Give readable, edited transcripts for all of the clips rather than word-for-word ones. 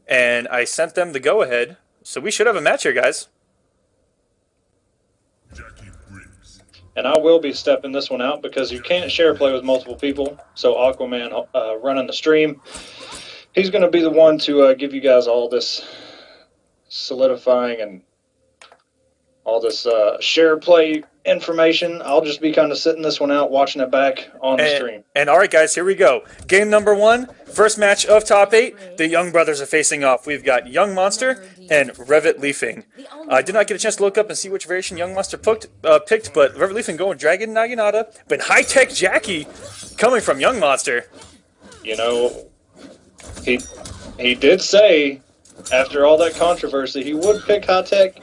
and I sent them the go-ahead. So we should have a match here, guys. And I will be stepping this one out because you can't share play with multiple people. So Aquaman running the stream, he's going to be the one to give you guys all this solidifying and all this share play information. I'll just be kind of sitting this one out, watching it back on the stream. And all right, guys, here we go. Game number 1, first match of top 8. The Young Brothers are facing off. We've got Young Monster and Revit Leafing. I did not get a chance to look up and see which variation Young Monster picked, but Revit Leafing going Dragon Naginata, but high-tech Jackie coming from Young Monster. You know, he did say after all that controversy he would pick high-tech.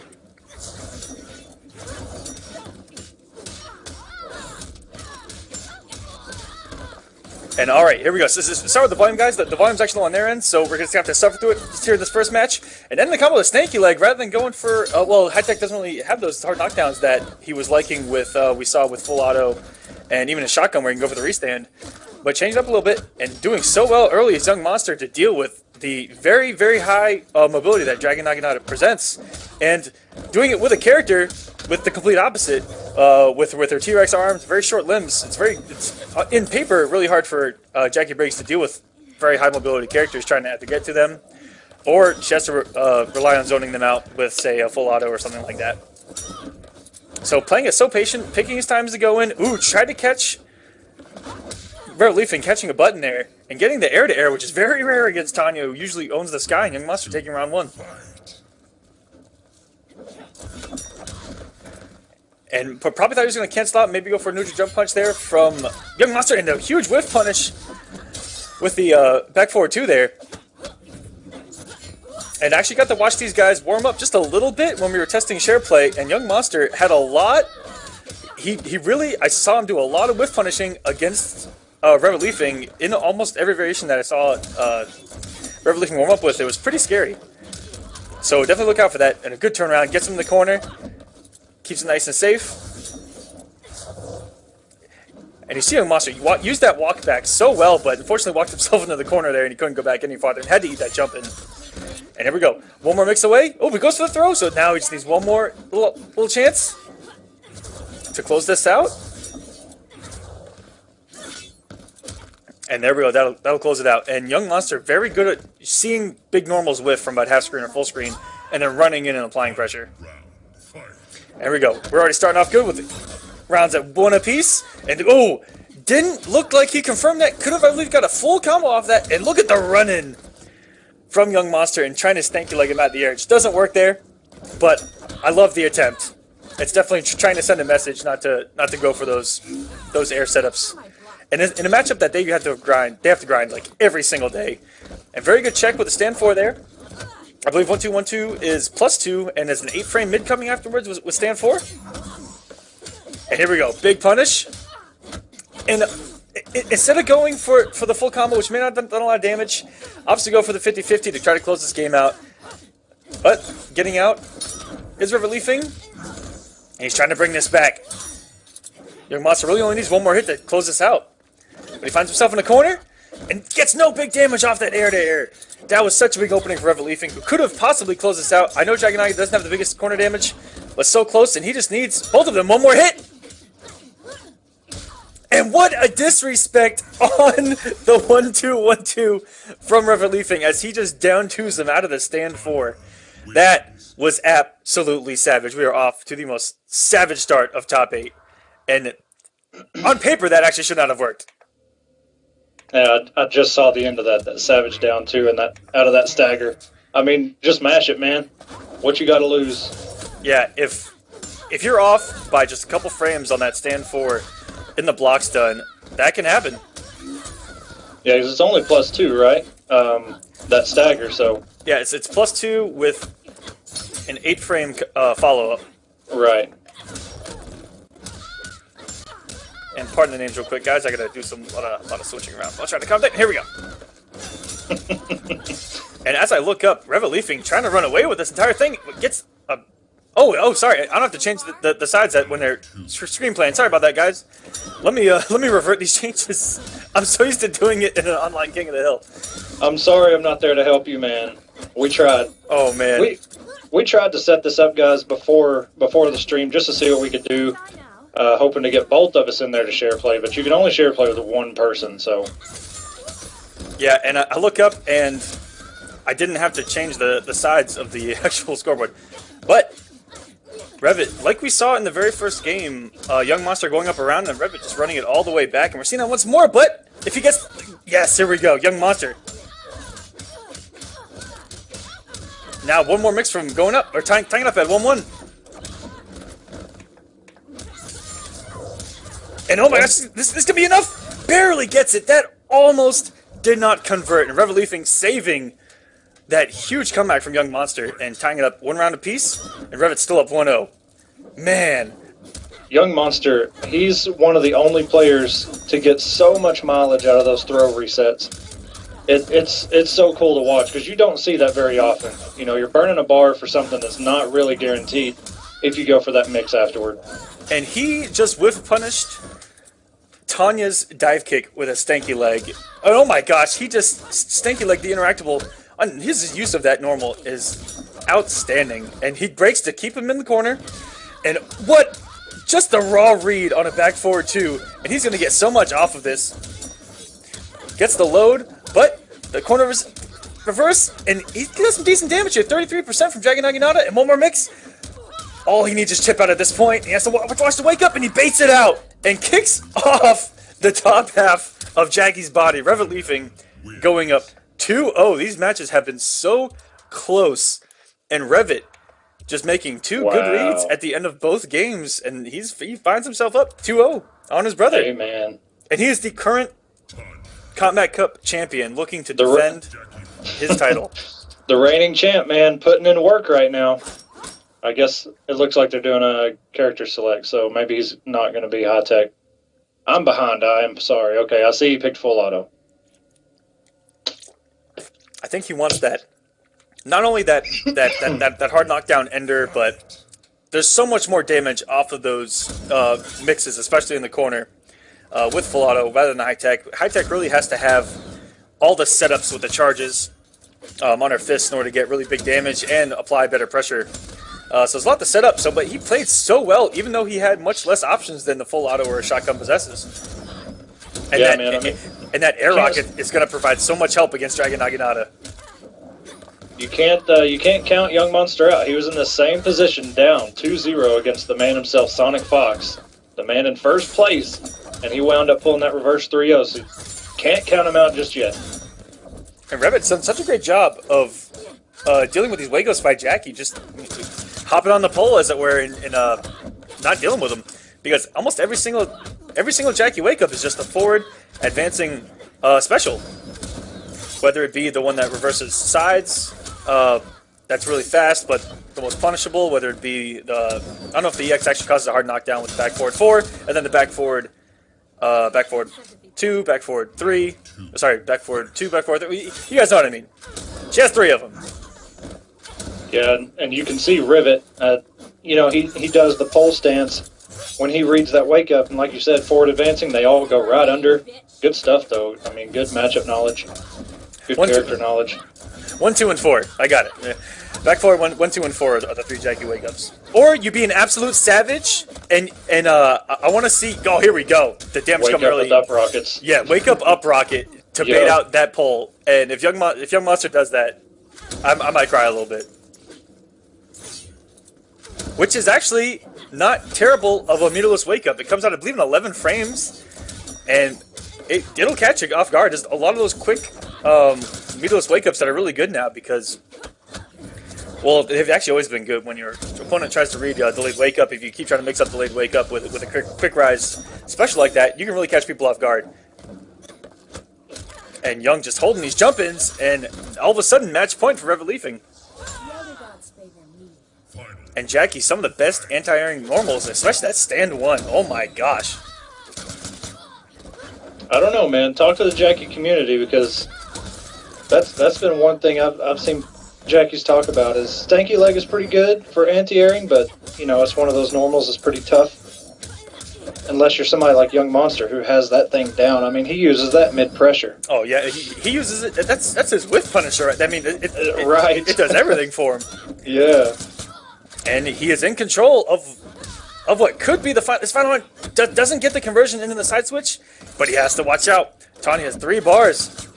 And all right, here we go. So start with the volume, guys. The volume's actually on their end, so we're going to have to suffer through it just here in this first match. And then the combo with Snaky Leg, rather than going for, well, High-Tech doesn't really have those hard knockdowns that he was liking with, we saw with Full Auto and even a Shotgun where you can go for the restand. But changed up a little bit and doing so well early as Young Monster to deal with the very, very high mobility that Dragon Naginata presents. And doing it with a character with the complete opposite, with her T-Rex arms, very short limbs. It's in paper really hard for Jackie Briggs to deal with very high mobility characters trying to have to get to them, or she has to rely on zoning them out with, say, a Full Auto or something like that. So playing it so patient, picking his times to go in. Ooh, tried to catch Revit Leafing, catching a button there and getting the air-to-air, which is very rare against Tanya, who usually owns the sky, and Young Monster taking round 1. And probably thought he was going to cancel out, maybe go for a neutral jump punch there from Young Monster, and a huge whiff punish with the back forward 2 there. And actually got to watch these guys warm up just a little bit when we were testing share play, and Young Monster had a lot. He really, I saw him do a lot of whiff punishing against Revit Leafing in almost every variation that I saw Revit Leafing warm up with. It was pretty scary. So definitely look out for that. And a good turnaround, gets him in the corner. Keeps it nice and safe. And you see Young Monster used that walk back so well, but unfortunately walked himself into the corner there and he couldn't go back any farther and had to eat that jump in. And here we go. One more mix away. Oh, he goes for the throw, so now he just needs one more little chance to close this out. And there we go. That'll close it out. And Young Monster very good at seeing big normals whiff from about half screen or full screen and then running in and applying pressure. There we go. We're already starting off good with rounds at 1 apiece. And, oh, didn't look like he confirmed that. Could have, I believe, got a full combo off that. And look at the run-in from Young Monster and trying to stanky leg him out the air. It just doesn't work there, but I love the attempt. It's definitely trying to send a message not to go for those air setups. And in a matchup that they have to grind like every single day. And very good check with the stand 4 there. I believe 1-2-1-2 is +2, and there's an 8-frame mid coming afterwards with stand 4. And here we go, big punish. And instead of going for the full combo, which may not have done a lot of damage, obviously go for the 50-50 to try to close this game out. But getting out is Revit Leafing, and he's trying to bring this back. Young Monster really only needs one more hit to close this out. But he finds himself in the corner and gets no big damage off that air-to-air. That was such a big opening for Revit Leafing, who could have possibly closed this out. I know Dragonite doesn't have the biggest corner damage, but so close, and he just needs both of them. One more hit! And what a disrespect on the 1-2-1-2 from Revit Leafing as he just down 2s them out of the stand 4. That was absolutely savage. We are off to the most savage start of top 8. And on paper, that actually should not have worked. Yeah, I just saw the end of that savage down 2 and that out of that stagger. I mean, just mash it, man. What you got to lose? Yeah, if you're off by just a couple frames on that stand 4 in the block's done, that can happen. Yeah, because it's only +2, right? That stagger, so... Yeah, it's +2 with an 8-frame follow-up. Right. And pardon the names real quick, guys. I gotta do a lot of switching around. I'll try to calm down. Here we go. And as I look up, Revit Leafing trying to run away with this entire thing gets a... Oh, sorry. I don't have to change the sides that when they're screen playing. Sorry about that, guys. Let me revert these changes. I'm so used to doing it in an online King of the Hill. I'm sorry I'm not there to help you, man. We tried. Oh man. We tried to set this up, guys, before the stream just to see what we could do, hoping to get both of us in there to share play. But you can only share play with one person, so. Yeah, and I look up and I didn't have to change the sides of the actual scoreboard. But Revit, like we saw in the very first game, Young Monster going up around and Revit just running it all the way back. And we're seeing that once more, but if he gets... Yes, here we go, Young Monster. Now one more mix from going up, or tying it up at 1-1. And oh my gosh, this could be enough! Barely gets it, that almost did not convert. And Revit Leafing saving that huge comeback from Young Monster and tying it up 1 round apiece, and Revit's still up 1-0. Man. Young Monster, he's one of the only players to get so much mileage out of those throw resets. It's so cool to watch because you don't see that very often. You know, you're burning a bar for something that's not really guaranteed if you go for that mix afterward. And he just whiff punished Tanya's dive kick with a stanky leg. Oh my gosh, he just stanky leg the interactable. His use of that normal is outstanding. And he breaks to keep him in the corner. And what? Just a raw read on a back forward 2. And he's going to get so much off of this. Gets the load, but the corner reverse, and he does some decent damage here. 33% from Dragon Naginata, and one more mix. All he needs is chip out at this point. He has to watch the wake up, and he baits it out and kicks off the top half of Jackie's body. Revit Leafing going up 2-0. These matches have been so close, and Revit just making 2 good reads at the end of both games, and he finds himself up 2-0 on his brother. Hey, man. And he is the current Kombat Cup champion, looking to defend his title. The reigning champ, man, putting in work right now. I guess it looks like they're doing a character select, so maybe he's not going to be high tech. I'm behind. I am sorry. Okay, I see he picked full auto. I think he wants that. Not only that hard knockdown ender, but there's so much more damage off of those mixes, especially in the corner. With full auto rather than high tech. High tech really has to have all the setups with the charges on her fists in order to get really big damage and apply better pressure. So there's a lot to set up. But he played so well, even though he had much less options than the full auto or a shotgun possesses. And yeah, and that air rocket is going to provide so much help against Dragon Naginata. You can't count Young Monster out. He was in the same position, down 2-0 against the man himself, Sonic Fox, the man in first place. And he wound up pulling that reverse 3-0, so can't count him out just yet. And Revit's done such a great job of dealing with these Wagos by Jackie, just hopping on the pole, as it were, and not dealing with them. Because almost every single Jackie wake up is just a forward advancing special. Whether it be the one that reverses sides, that's really fast, but the most punishable, whether it be the... I don't know if the EX actually causes a hard knockdown with the back forward 4, and then the back forward 2, back forward 3. Sorry, back forward 2, back forward 3. You guys know what I mean. She has 3 of them. Yeah, and you can see Revit, you know, he does the pole stance when he reads that wake up, and like you said, forward advancing, they all go right under. Good stuff, though. I mean, good matchup knowledge. Good character knowledge. 1, 2, and 4. I got it. Yeah. Back forward 1, 2, and 4 are the 3 Jackie wake ups. Or you be an absolute savage, and I want to see. Oh, here we go. The damage coming early. Wake up with up rockets. Yeah, wake up rocket to bait out that pole. And if Young Monster does that, I might cry a little bit. Which is actually not terrible of a meterless wake up. It comes out, I believe, in 11 frames, and it'll catch you off guard. Just a lot of those quick meterless wake ups that are really good now because. Well, they've actually always been good when your opponent tries to read delayed wake up. If you keep trying to mix up delayed wake up with a quick rise special like that, you can really catch people off guard. And Young just holding these jump-ins, and all of a sudden, match point for Revit Leafing. And Jackie, some of the best anti-airing normals, especially that stand 1. Oh my gosh. I don't know, man. Talk to the Jackie community because that's been one thing I've seen Jackie's talk about is stanky leg is pretty good for anti-airing, but you know it's one of those normals that's pretty tough. unless you're somebody like Young Monster who has that thing down. I mean, he uses that mid-pressure. Oh, yeah, he uses it. That's his whiff punisher. I mean, right. It does everything for him. Yeah. And he is in control of what could be this final one. Doesn't get the conversion into the side switch, but he has to watch out. Tanya has 3 bars.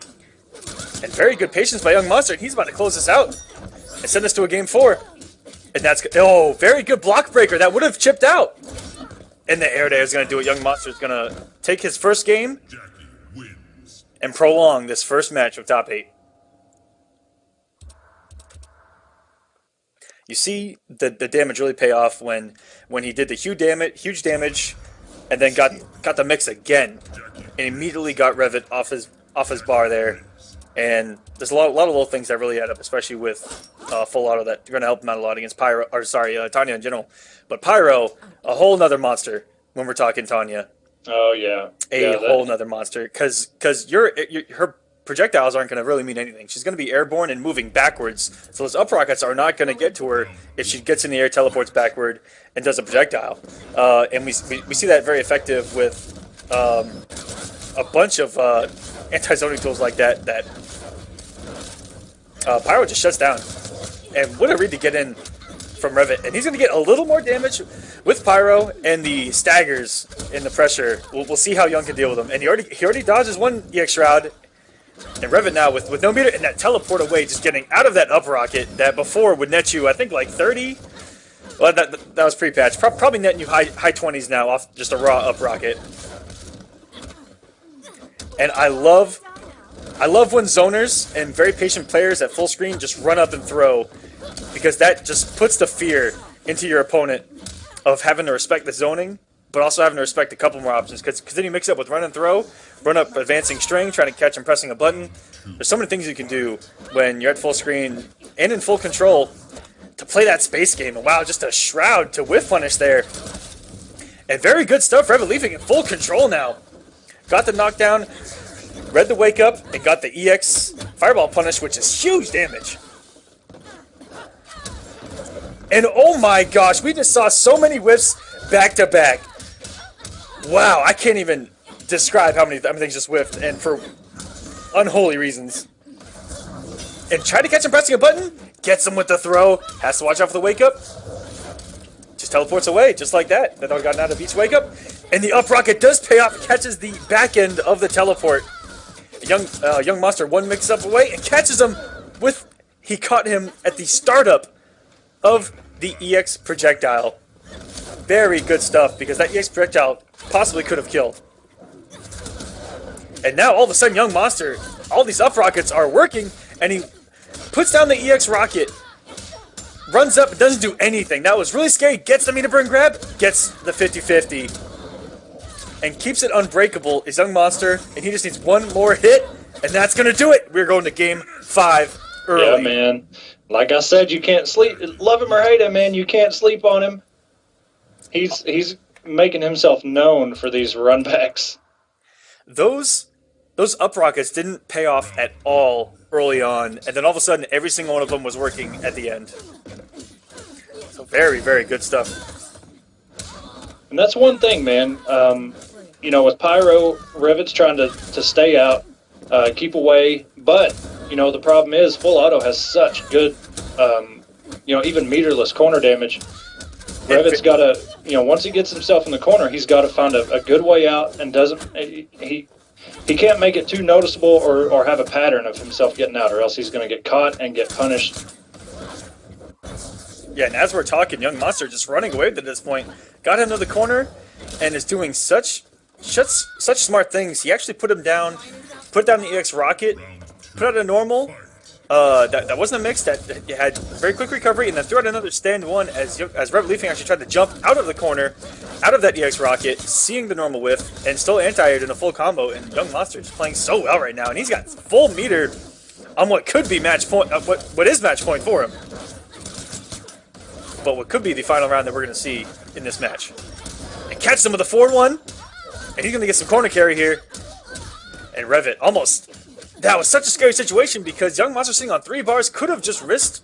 And very good patience by Young Monster, and he's about to close this out and send this to a game 4. And that's, oh, very good block breaker. That would have chipped out. And the air day is going to do it. Young Monster is going to take his first game and prolong this first match of top 8. You see the damage really pay off when he did the huge damage, and then got the mix again, and immediately got Revit off his bar there. And there's a lot of little things that really add up, especially with full auto that are going to help him out a lot against Tanya in general. But Pyro, a whole nother monster when we're talking Tanya. Oh yeah, whole nother monster because her projectiles aren't going to really mean anything. She's going to be airborne and moving backwards, so those up rockets are not going to get to her if she gets in the air, teleports backward, and does a projectile. And we see that very effective with a bunch of anti-zoning tools like that Pyro just shuts down. And what a read to get in from Revit. And he's going to get a little more damage with Pyro and the staggers in the pressure. We'll see how Young can deal with them. And he already dodges one EX Shroud. And Revit now with no meter and that teleport away, just getting out of that up rocket that before would net you, I think, like 30. Well, that was pre-patch. Probably netting you high 20s now off just a raw up rocket. And I love when zoners and very patient players at full screen just run up and throw, because that just puts the fear into your opponent of having to respect the zoning, but also having to respect a couple more options, because then you mix it up with run and throw, run up advancing string, trying to catch and pressing a button. There's so many things you can do when you're at full screen and in full control to play that space game. And wow, just a shroud to whiff punish there. And very good stuff, Revit leaving in full control now. Got the knockdown, read the wake up, and got the EX fireball punish, which is huge damage. And oh my gosh, we just saw so many whiffs back to back. Wow, I can't even describe how many things just whiffed, and for unholy reasons. And try to catch him pressing a button, gets him with the throw, has to watch out for the wake up. Just teleports away, just like that. That all gotten out of each wake up. And the up rocket does pay off, catches the back end of the teleport. Young Monster one mix up away and catches him with, he caught him at the startup of the EX projectile. Very good stuff, because that EX projectile possibly could have killed. And now all of a sudden Young Monster, all these up rockets are working, and he puts down the EX rocket, runs up, and doesn't do anything. That was really scary. Gets the meter burn grab, gets the 50-50. And keeps it unbreakable is Young Monster, and he just needs one more hit, and that's going to do it. We're going to game 5 early. Yeah, man. Like I said, you can't sleep. Love him or hate him, man, you can't sleep on him. He's making himself known for these runbacks. Those up rockets didn't pay off at all early on, and then all of a sudden, every single one of them was working at the end. So very, very good stuff. And that's one thing, man. You know, with Pyro, Revit's trying to stay out, keep away. But, you know, the problem is full auto has such good, you know, even meterless corner damage. Revit's got to, you know, once he gets himself in the corner, he's got to find a good way out, and he can't make it too noticeable or have a pattern of himself getting out, or else he's going to get caught and get punished. Yeah, and as we're talking, Young Monster just running away to this point. Got into the corner and is doing such smart things. He actually put down the EX rocket, put out a normal. That wasn't a mix, that had very quick recovery, and then threw out another stand one as Revit Leafing actually tried to jump out of the corner, out of that EX rocket, seeing the normal whiff, and still anti-aired in a full combo. And Young Monster is playing so well right now, and he's got full meter on what could be match point, what is match point for him. But what could be the final round that we're going to see in this match. And catch him with a 4-1, and he's going to get some corner carry here. And Revit almost. That was such a scary situation, because Young Monster sitting on 3 bars could have just risked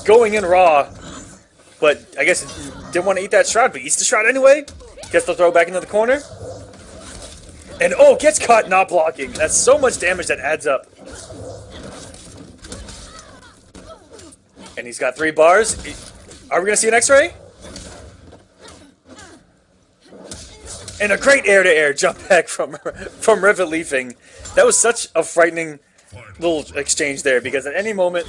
going in raw. But I guess didn't want to eat that shroud, but eats the shroud anyway. Gets the throw back into the corner. And oh, gets caught not blocking. That's so much damage that adds up. And he's got 3 bars. Are we going to see an X-ray? And a great air-to-air jump back from Revit leafing. That was such a frightening little exchange there, because at any moment,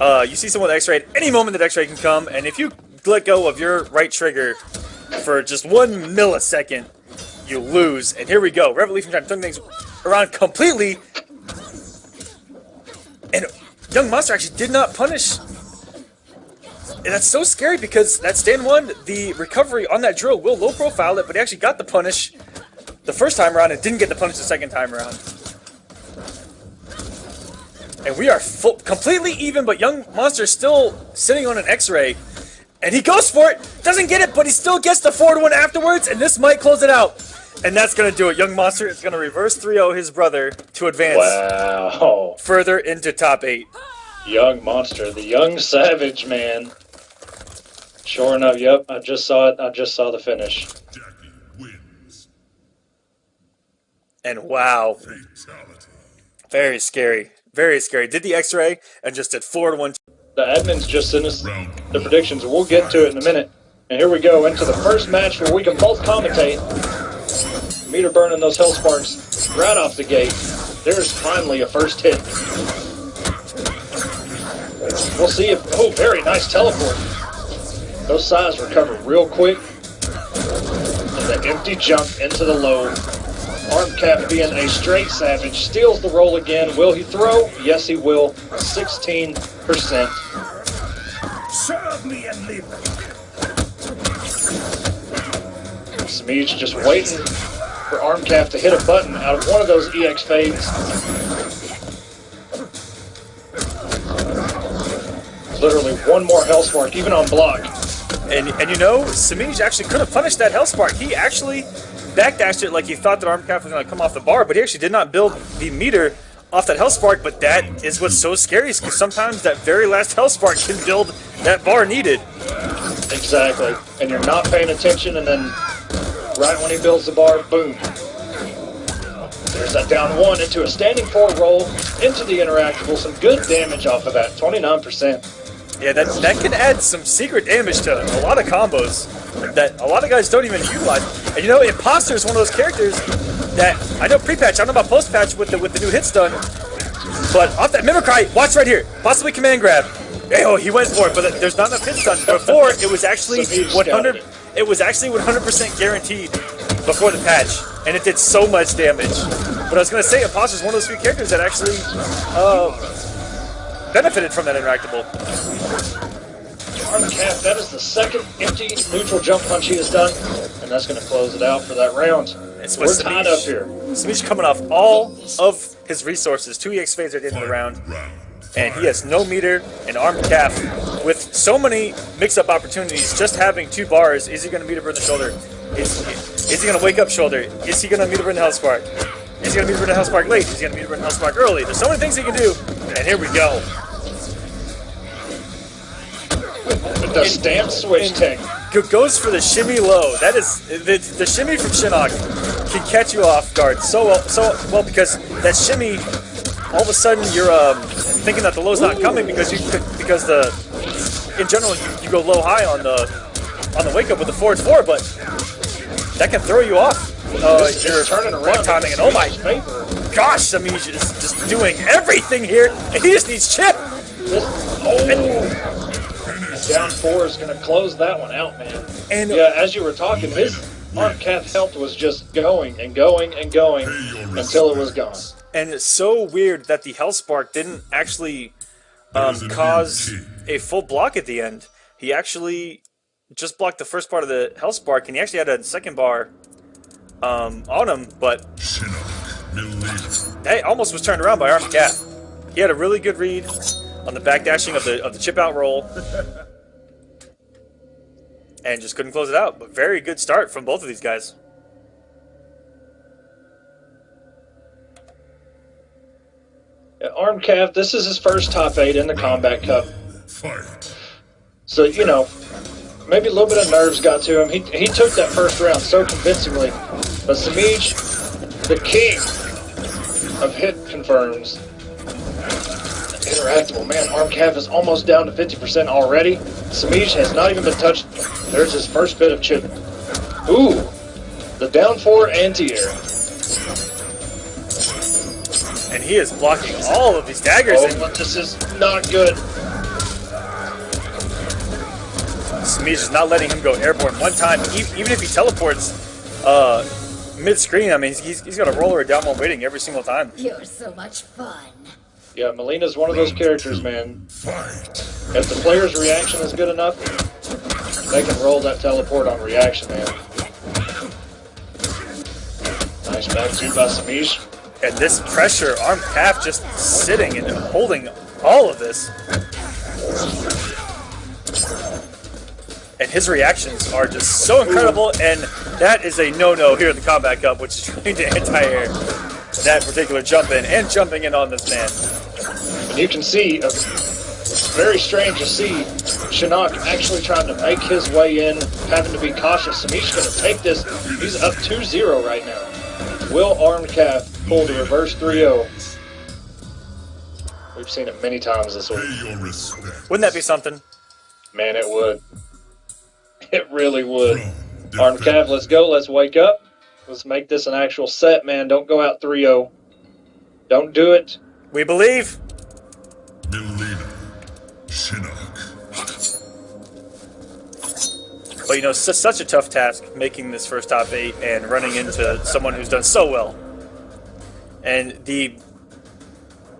you see someone with X-ray, at any moment that X-ray can come, and if you let go of your right trigger for just 1 millisecond, you lose. And here we go. Revit leafing trying to turn things around completely. And Young Monster actually did not punish. And that's so scary, because that stand 1, the recovery on that drill will low profile it, but he actually got the punish the first time around and didn't get the punish the second time around. And we are completely even, but Young Monster still sitting on an X-ray. And he goes for it, doesn't get it, but he still gets the forward one afterwards, and this might close it out. And that's going to do it. Young Monster is going to reverse 3-0 his brother to advance further into top 8. Young Monster, the young savage, man. Sure enough, yep, I just saw it. I just saw the finish. And wow. Very scary. Very scary. Did the X-ray and just did forward 1. The admins just sent us the predictions. We'll get to it in a minute. And here we go into the first match where we can both commentate. Meter burning those hell sparks right off the gate. There's finally a first hit. We'll see if... Oh, very nice teleport. Those sides recover real quick. And the empty jump into the low. ArmCap, being a straight savage, steals the roll again. Will he throw? Yes, he will. 16%. Serve me and leave. Smeej just waiting for ArmCap to hit a button out of one of those EX fades. Literally one more Hellspark, even on block. And you know, Smeej actually could have punished that Hellspark. He actually backdashed it like he thought that ArmCap was going to come off the bar, but he actually did not build the meter off that Hellspark. But that is what's so scary, because sometimes that very last Hellspark can build that bar needed. Exactly. And you're not paying attention, and then right when he builds the bar, boom. There's that down 1 into a standing forward roll, into the interactable. Some good damage off of that, 29%. Yeah, that can add some secret damage to a lot of combos that a lot of guys don't even utilize. And you know, Imposter is one of those characters that, I know pre-patch, I don't know about post-patch with the new hit stun, but off that Mimicry, watch right here, possibly command grab. Oh, he went for it, but there's not enough hit stun. Before, it was actually 100. It was actually 100% guaranteed before the patch, and it did so much damage. But I was gonna say, Imposter is one of those few characters that actually benefited from that interactable. ArmCap, that is the second empty neutral jump punch he has done, and that's going to close it out for that round. We're tied up here. Smeej coming off all of his resources, 2 EX phase at the end of the round, and he has no meter. And ArmCap, with so many mix-up opportunities, just having 2 bars, is he going to meter burn the shoulder? Is he going to wake up shoulder? Is he going to meter burn the Hellspark? Is he going to meter burn the Hellspark late? Is he going to meter burn the Hellspark early? There's so many things he can do, and here we go. With the stamp switch tech. Goes for the shimmy low. That is the shimmy from Shinnok can catch you off guard so well, because that shimmy, all of a sudden you're thinking that the low's not coming because in general you go low high on the wake up with the forward 4, but that can throw you off. You're turning around timing, and oh my gosh, Smeej is just doing everything here, and he just needs chip. Down 4 is going to close that one out, man. And yeah, as you were talking, his ArmCap health was just going and going and going until it was gone. And it's so weird that the Hellspark didn't actually cause a full block at the end. He actually just blocked the first part of the Hellspark, and he actually had a second bar on him, but hey, almost was turned around by ArmCap. He had a really good read on the backdashing of the chip out roll, and just couldn't close it out. But very good start from both of these guys. Yeah, ArmCap, this is his first top 8 in the Kombat Cup. So, you know, maybe a little bit of nerves got to him. He took that first round so convincingly. But Samij, the king of hit confirms. Interactable, man. ArmCav is almost down to 50% already. Samij has not even been touched. There's his first bit of chip. Ooh, the down 4 anti-air. And he is blocking all of these daggers. Oh, but this is not good. Samij is not letting him go airborne one time. Even if he teleports mid-screen, I mean, he's got a roller down while waiting every single time. You're so much fun. Yeah, Melina's one of those characters, man. If the player's reaction is good enough, they can roll that teleport on reaction, man. Nice back two by Samij. And this pressure, ArmCav just sitting and holding all of this. And his reactions are just so incredible, and that is a no-no here in the Kombat Cup, which is trying to anti-air that particular jump in and jumping in on this man. And you can see, very strange to see Shinnok actually trying to make his way in, having to be cautious. Samij's going to take this. He's up 2-0 right now. Will ArmCav pull the reverse 3-0? We've seen it many times this week. Wouldn't that be something? Man, it would. It really would. ArmCav, let's go. Let's wake up. Let's make this an actual set, man. Don't go out 3-0. Don't do it. We believe. But you know, it's just such a tough task making this first top 8 and running into someone who's done so well. And the,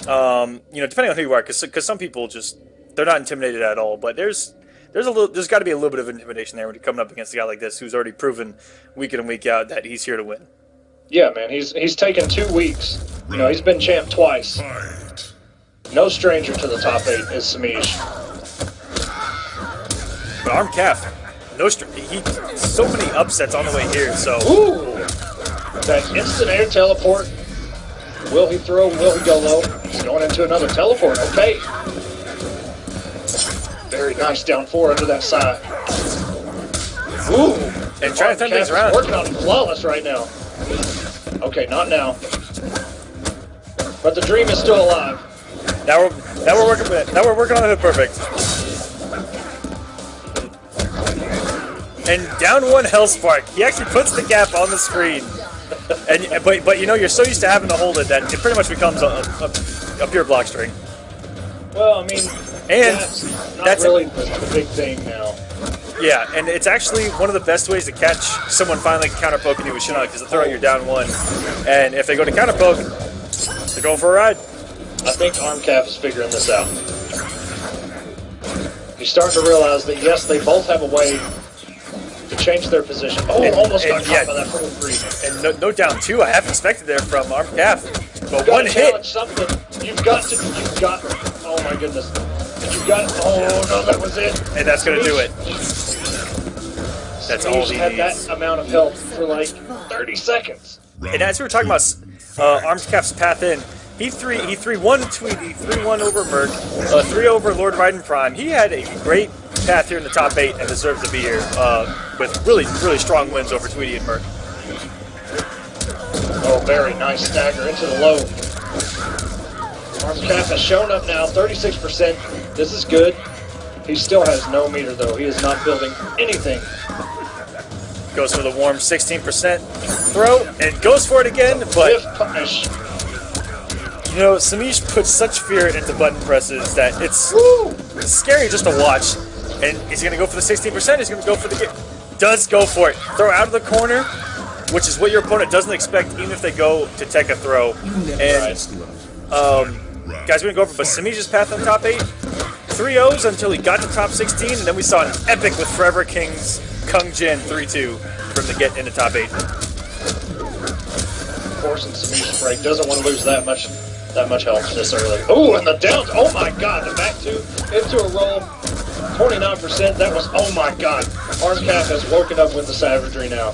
you know, depending on who you are, because some people just, they're not intimidated at all. But there's got to be a little bit of intimidation there when you're coming up against a guy like this who's already proven week in and week out that he's here to win. Yeah, man, he's taken 2 weeks. You know, he's been champ twice. No stranger to the top 8 is Samij. But ArmCav, so many upsets on the way here. So ooh, that instant air teleport. Will he throw? Will he go low? He's going into another teleport. Okay. Very nice down 4 under that side. Ooh, and trying to turn things around. Working on flawless right now. Okay, not now. But the dream is still alive. Now we're working with it. Now we're working on it perfect. And down 1 Hellspark. He actually puts the gap on the screen. But you know, you're so used to having to hold it that it pretty much becomes a pure block string. Well, I mean, and that's really the big thing now. Yeah, and it's actually one of the best ways to catch someone finally counter poking you with Shinnok, because they throw out your down 1. And if they go to counter poke, they're going for a ride. I think ArmCav is figuring this out. He's starting to realize that, yes, they both have a way to change their position. Oh, almost got caught by that forward 3. And no down 2, I half expected there from ArmCav. But one hit. Something. You've got, oh my goodness. Oh no, that was it. And that's going to do it. That's all he had needs. That amount of health for like 30 seconds. And as we were talking about ArmCav's path in, he 3-1 Tweety, 3-1 over Merc, 3 over Lord Raiden Prime. He had a great path here in the top 8 and deserves to be here with really, really strong wins over Tweety and Merc. Oh, very nice stagger into the low. ArmCav has shown up now, 36%. This is good. He still has no meter, though. He is not building anything. Goes for the warm 16% throw, and goes for it again, but punish. You know, Samij puts such fear into button presses that it's scary just to watch. And he's going to go for the 16%, he's going to go for the get. Does go for it. Throw out of the corner, which is what your opponent doesn't expect, even if they go to take a throw. And, guys, we're going to go over, but Samij's path on top 8, 3-0s until he got to top 16, and then we saw an epic with Forever King's Kung Jin 3-2 from the get into top 8. Forcing Samij's break, doesn't want to lose that much health this early. Oh, and the down, oh my god, the back 2 into a roll, 29%, that was, oh my god. ArmCav has woken up with the savagery now.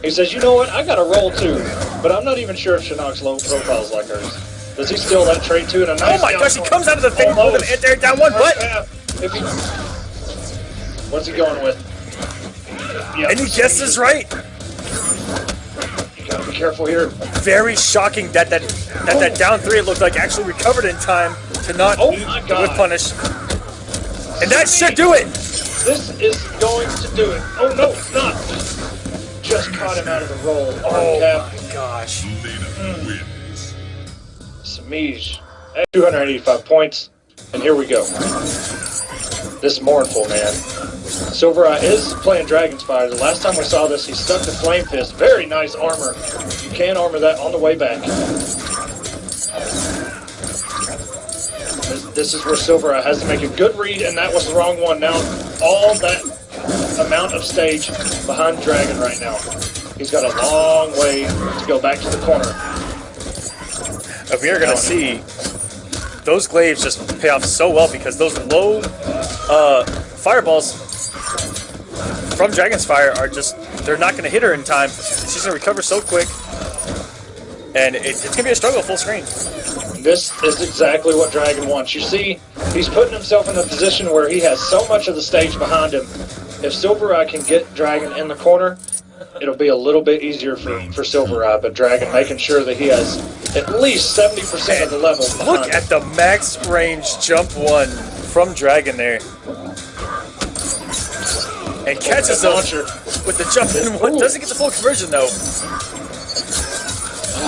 He says, you know what, I got a roll too, but I'm not even sure if Shinnok's low profile's like hers. Does he steal that trade too? And a nice oh my gosh, he comes out of the thing with an anti-air down 1, but if he, what's he going with? Yep. And he guesses right. You gotta be careful here. Very shocking that down 3 it looked like actually recovered in time to not eat the whip punish. And that should do it. This is going to do it. Oh no, it's not. Just caught him out of the roll. Oh Cap. my gosh. Samij at 285 points. And here we go. This mournful man. Silvereye is playing Dragonspire. The last time we saw this, he stuck the Flame Fist. Very nice armor. You can armor that on the way back. This is where Silvereye has to make a good read, and that was the wrong one. Now, all that amount of stage behind Dragon right now. He's got a long way to go back to the corner. And we are going to see those glaives just pay off so well because those low fireballs from Dragon's Fire are just, they're not going to hit her in time. She's going to recover so quick. And it's going to be a struggle full screen. This is exactly what Dragon wants. You see, he's putting himself in a position where he has so much of the stage behind him. If Silvereye can get Dragon in the corner, it'll be a little bit easier for Silvereye, but Dragon making sure that he has at least 70% of the level behind Look at the max range jump 1 from Dragon there. And catches the launcher with the jump in 1. Doesn't get the full conversion though.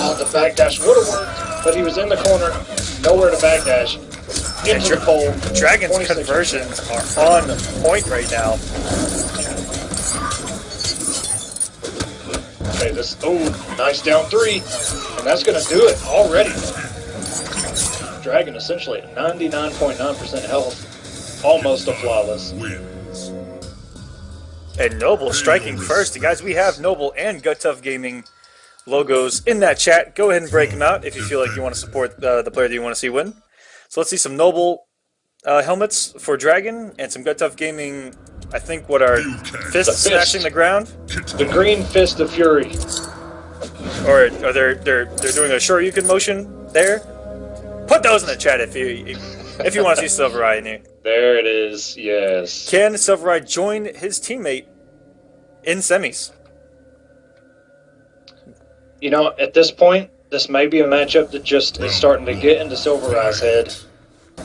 Oh, the backdash would have worked, but he was in the corner, nowhere to backdash. Into the pole. Dragon's conversions are on point right now. Okay, this, nice down 3, and that's going to do it already. Dragon essentially at 99.9% health, almost a flawless. And Noble striking first. Guys, we have Noble and Gut Tough Gaming logos in that chat. Go ahead and break them out if you feel like you want to support the player that you want to see win. So let's see some Noble helmets for Dragon and some Gut Tough Gaming. I think what are fists smashing the ground? The green fist of fury. Or they're doing a Shoryuken motion there. Put those in the chat if you want to see Silvereye in here. There it is. Yes. Can Silvereye join his teammate in semis? You know, at this point, this may be a matchup that just is starting to get into Silvereye's head.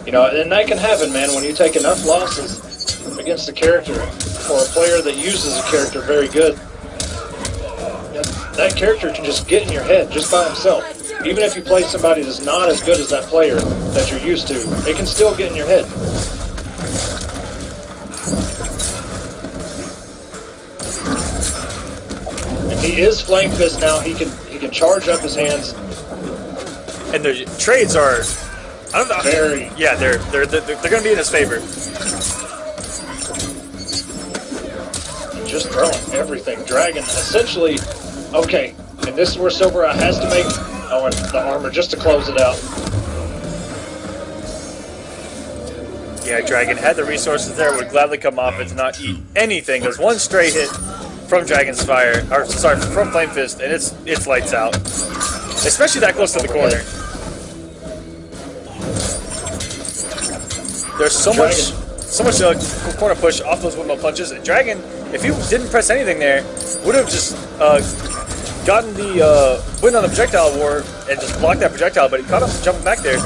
You know, and that can happen, man, when you take enough losses against a character or a player that uses a character very good. That character can just get in your head just by himself. Even if you play somebody that's not as good as that player that you're used to, it can still get in your head. And he is Flame Fist now. He can charge up his hands. And the trades are, I don't know. Very. Yeah, they're going to be in his favor. Just throwing everything. Dragon essentially, okay, and this is where Silvereye has to make, and the armor just to close it out. Yeah, Dragon had the resources there, would gladly come off and not eat anything. There's one stray hit from Dragon's Fire, or sorry, from Flame Fist, and it's lights out. Especially that close to the corner. There's so much corner push off those windmill punches. And Dragon, if he didn't press anything there, would have just gotten the win on the projectile war and just blocked that projectile, but he caught him jumping back there.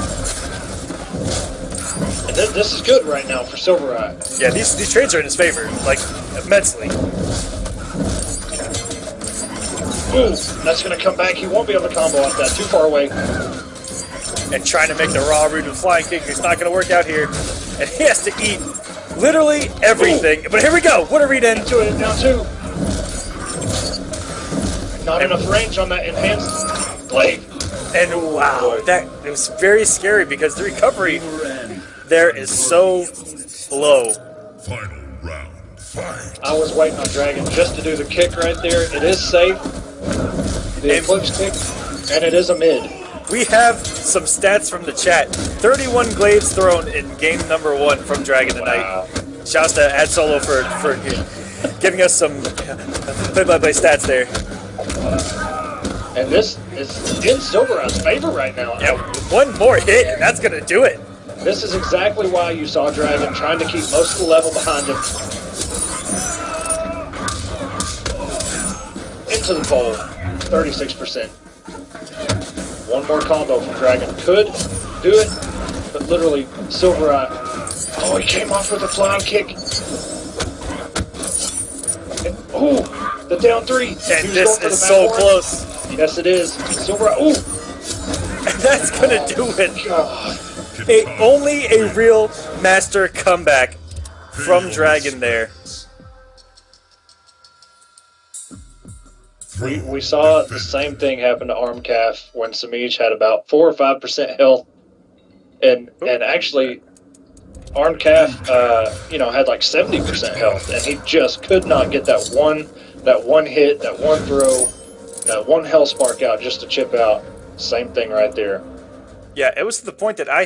And this is good right now for Silvereye. Yeah, these trades are in his favor, like, immensely. Ooh, that's going to come back. He won't be able to combo off that. Too far away. And trying to make the raw root with flying kick is not going to work out here. And he has to eat literally everything. Ooh. But here we go. What a read in. Into it, down 2. Not enough range on that enhanced glaive. And wow, it was very scary because the recovery there is so low. Final round, fight. I was waiting on Dragon just to do the kick right there. It is safe. The eclipse kick, and it is a mid. We have some stats from the chat. 31 glaives thrown in game number 1 from Dragon tonight. Wow. Shouts to Ad Solo for giving us some play-by-play stats there. And this is in Silvereye's favor right now. Yeah, one more hit, and that's going to do it. This is exactly why you saw Dragon trying to keep most of the level behind him. to the pole, 36%. One more combo from Dragon. Could do it, but literally, Silver Eye. Oh, he came off with a flying kick. And, oh, the down three. And this is so close. Yes, it is. Silver Eye. Oh, that's gonna do it. God. Only a real master comeback from Dragon there. We saw the same thing happen to ArmCalf when Samij had about 4 or 5% health, and actually ArmCalf had like 70% health, and he just could not get that one hit, that one throw, that one health spark out just to chip out. Same thing right there. Yeah, it was to the point that I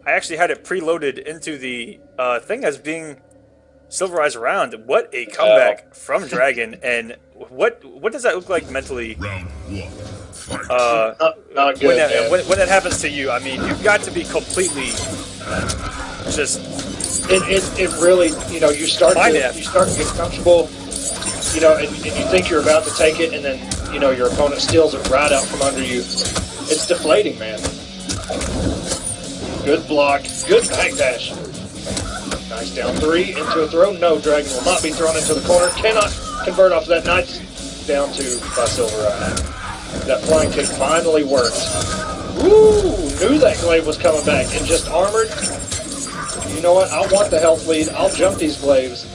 actually had it preloaded into the thing as being Silver Eyes around. What a comeback from Dragon, and what does that look like mentally? Round 1. Fight. Not good. When that happens to you, I mean, you've got to be completely just. It really, you start to get comfortable, and you think you're about to take it, and then your opponent steals it right out from under you. It's deflating, man. Good block, good backdash. Nice down three into a throw. No, Dragon will not be thrown into the corner. Cannot convert off of that. Nice down two by Silver Eye. That flying kick finally worked. Woo! Knew that glaive was coming back and just armored. You know what? I want the health lead. I'll jump these glaives.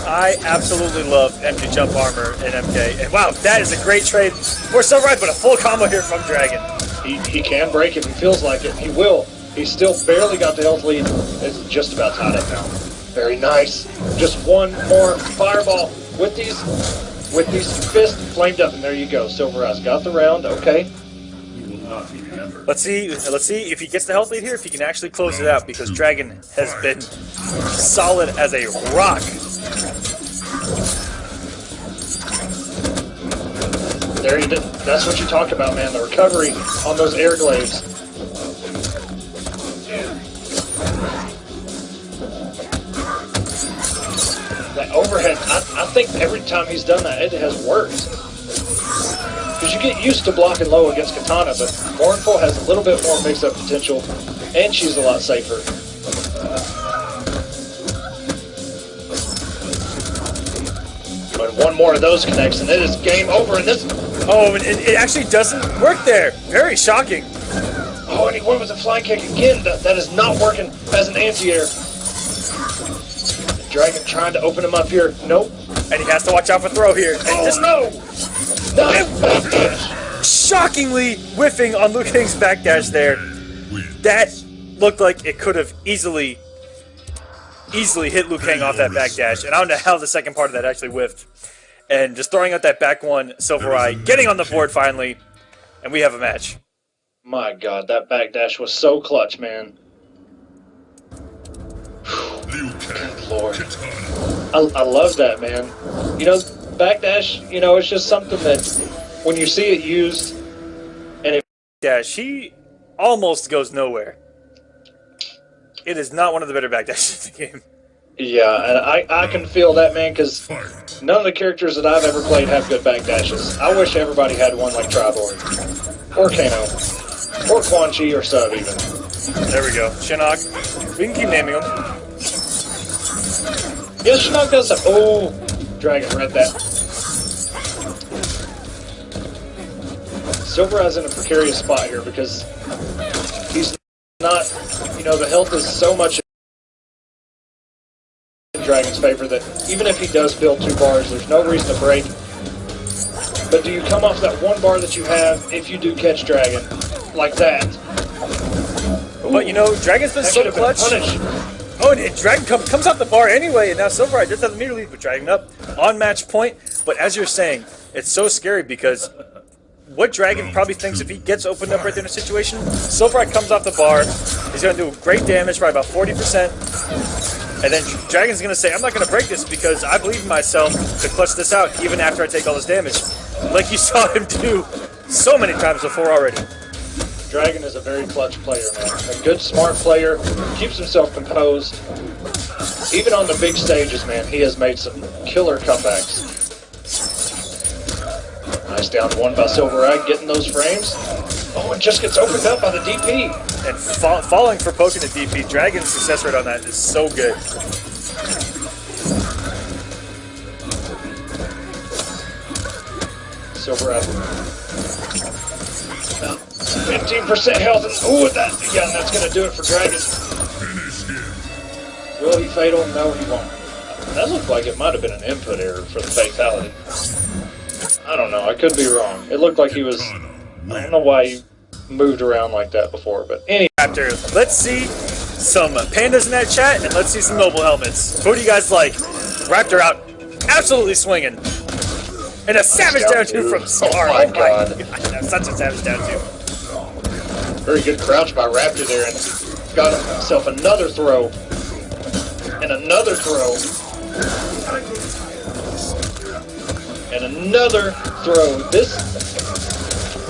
I absolutely love empty jump armor in MK. And wow, that is a great trade for Silver Eye, but a full combo here from Dragon. He can break if he feels like it. He will. He's still barely got the health lead. It's just about tied up now. Very nice. Just one more fireball with these fists flamed up, and there you go. Silver Eyes got the round. Okay. Let's see if he gets the health lead here, if he can actually close it out, because Dragon has been solid as a rock. There you did. That's what you talk about, man. The recovery on those air glaives. That overhead, I think every time he's done that, it has worked. Because you get used to blocking low against Katana, but Mournful has a little bit more mix-up potential, and she's a lot safer. But one more of those connects, and it is game over. And this. Oh, and it actually doesn't work there. Very shocking. Oh, and he went with a flying kick again. That is not working as an anti-air. Dragon trying to open him up here. Nope. And he has to watch out for throw here. And Oh, no! Nice backdash. Shockingly whiffing on Liu Kang's backdash there. That looked like it could have easily hit Liu Kang off that backdash. And I don't know how the second part of that actually whiffed. And just throwing out that back one, Silver Eye getting on the board finally. And we have a match. My God, that backdash was so clutch, man. Good Lord. I love that, man. Backdash, it's just something that when you see it used and it... Dash, he almost goes nowhere. It is not one of the better backdashes in the game. Yeah, and I can feel that, man, because none of the characters that I've ever played have good backdashes. I wish everybody had one like Triborg, or Kano, or Quan Chi, or Sub even. There we go. Shinnok. We can keep naming them. Yeah, Shinnok does have... Oh, Dragon read that. Silver Eye's in a precarious spot here because he's not... the health is so much in Dragon's favor that even if he does build 2 bars, there's no reason to break. But do you come off that 1 bar that you have if you do catch Dragon like that? Ooh, but Dragon's been so clutch. Oh, and Dragon comes off the bar anyway, and now Silver Eye just has the meter lead with Dragon up on match point. But as you're saying, it's so scary because what Dragon probably thinks if he gets opened up right there in a situation, Silver Eye comes off the bar, he's going to do great damage, probably about 40%, and then Dragon's going to say, I'm not going to break this because I believe in myself to clutch this out even after I take all this damage. Like you saw him do so many times before already. Dragon is a very clutch player, man. A good, smart player, keeps himself composed. Even on the big stages, man, he has made some killer comebacks. Nice down one by Silv, getting those frames. Oh, it just gets opened up by the DP. And falling for poking the DP. Dragon's success rate on that is so good. Silv. 15% health. Ooh, that's going to do it for Dragon. Will he fatal? No, he won't. That looked like it might have been an input error for the fatality. I don't know. I could be wrong. It looked like he was... I don't know why he moved around like that before, but anyway. Raptor, let's see some pandas in that chat, and let's see some noble helmets. Who do you guys like? Raptor out, absolutely swinging. And a savage down two from Scar. Oh my god. That's such a savage down two. Very good crouch by Raptor there, and got himself another throw. And another throw. And another throw.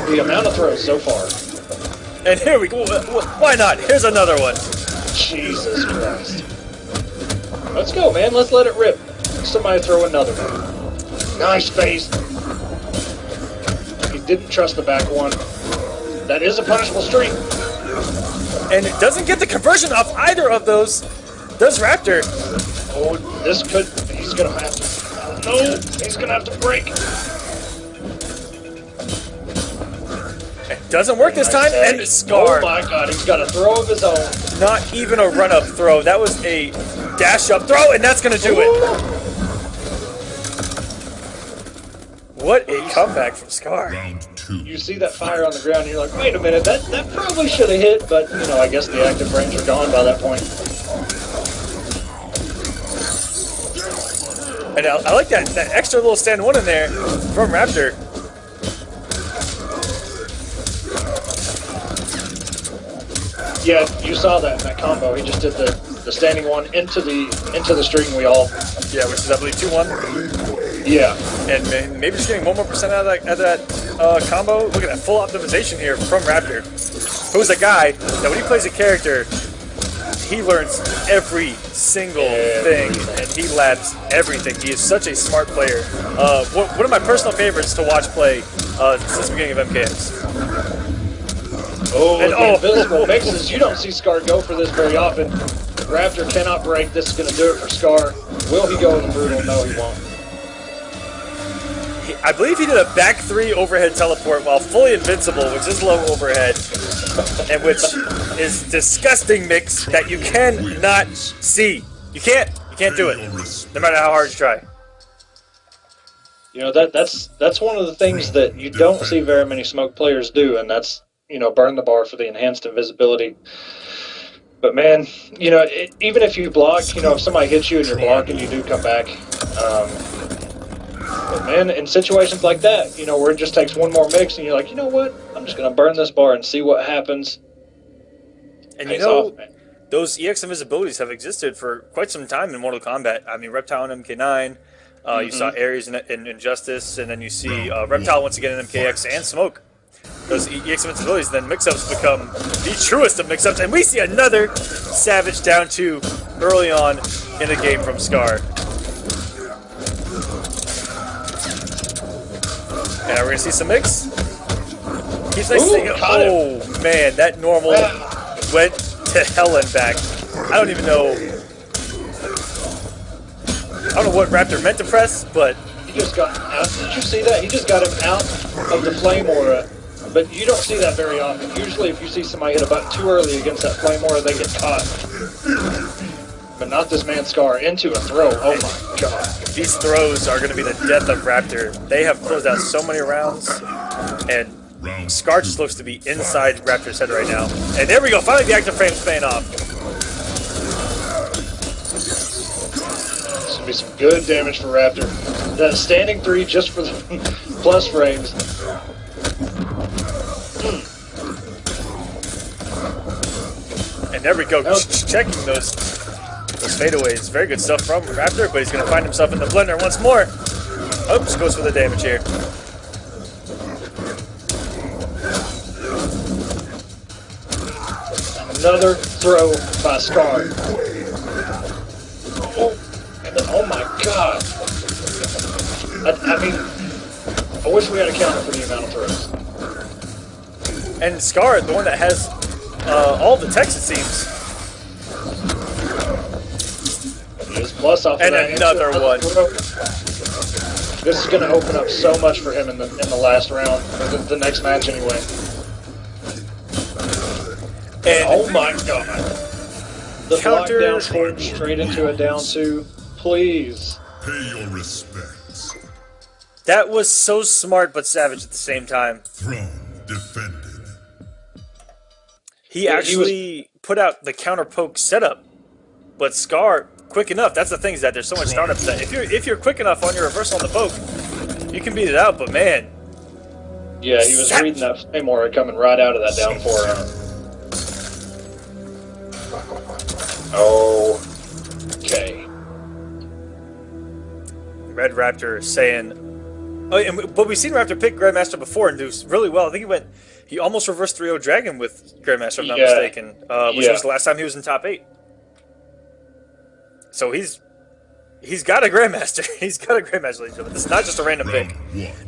The amount of throws so far. And here we go. Why not? Here's another one. Jesus Christ. Let's go, man. Let's let it rip. Somebody throw another one. Nice face. He didn't trust the back one. That is a punishable streak. And it doesn't get the conversion off either of those. Does Raptor? Oh, this could... He's going to have to... No, he's going to have to break. It doesn't work this time, and Scar. Oh my god, he's got a throw of his own. Not even a run-up throw. That was a dash-up throw, and that's going to do it. What a comeback from Scar. Round 2. You see that fire on the ground, and you're like, wait a minute, that probably should have hit, but, you know, I guess the active frames are gone by that point. And I like that extra little stand one in there from Raptor. Yeah, you saw that in that combo. He just did the standing one into the string wheel. Yeah, which is I believe 2-1. Yeah. And maybe just getting 1 more % out of that combo. Look at that full optimization here from Raptor, who's a guy that when he plays a character, he learns every single thing and he labs everything. He is such a smart player. One of my personal favorites to watch play since the beginning of MKX. Oh, and invisible mixes. You don't see Scar go for this very often. Raptor cannot break. This is going to do it for Scar. Will he go in the brutal? No, he won't. I believe he did a back 3 overhead teleport while fully invincible, which is low overhead, and which is disgusting mix that you cannot see. You can't do it, no matter how hard you try. You know, that's one of the things that you don't see very many smoke players do, and that's, you know, burn the bar for the enhanced invisibility. But man, you know, even if you block, you know, if somebody hits you and you're blocking, you do come back. But man, in situations like that, you know, where it just takes one more mix and you're like, you know what, I'm just going to burn this bar and see what happens. And you know, those EX invisibilities have existed for quite some time in Mortal Kombat. I mean, Reptile in MK9, you saw Ares in Injustice, and then you see Reptile once again in MKX and Smoke. Those EX invincibilities, then mix-ups become the truest of mix-ups, and we see another savage down 2 early on in the game from Scar. And we're gonna see some mix. Keeps oh man, that normal went to hell and back. I don't even know. I don't know what Raptor meant to press, but he just got out. Did you see that? He just got him out of the flame aura. But you don't see that very often. Usually, if you see somebody hit a button too early against that flame aura, they get caught. But not this man Scar into a throw. Oh my god. These throws are going to be the death of Raptor. They have closed out so many rounds, and Scar just looks to be inside Raptor's head right now. And there we go. Finally, the active frame's paying off. This will be some good damage for Raptor. That standing 3 just for the plus frames. And there we go. Checking those fadeaways. Very good stuff from Raptor, but he's going to find himself in the blender once more. Oops, goes for the damage here. Another throw by Scar. Oh, and then, oh my god. I mean, I wish we had a counter for the amount of throws. And Scar, the one that has all the text, it seems. Just plus off of And that another one. This is going to open up so much for him in the last round, or the next match anyway. And oh my god. The block counter down forward straight into a down 2. Please. Pay your respects. that was so smart but savage at the same time. Throne defended. He actually put out the counter poke setup, but Scar quick enough. That's the thing, is that there's so much startup that if you're quick enough on your reversal on the poke, you can beat it out. But man, Yeah, he was reading that flame aura coming right out of that down 4. Okay. Red Raptor saying, oh, but we've seen Raptor pick Grandmaster before and do really well. I think he almost reversed 3-0 Dragon with Grandmaster, if I'm not mistaken, which was the last time he was in top 8. So he's got a Grandmaster. He's got a Grandmaster lead. But this is not just a random pick.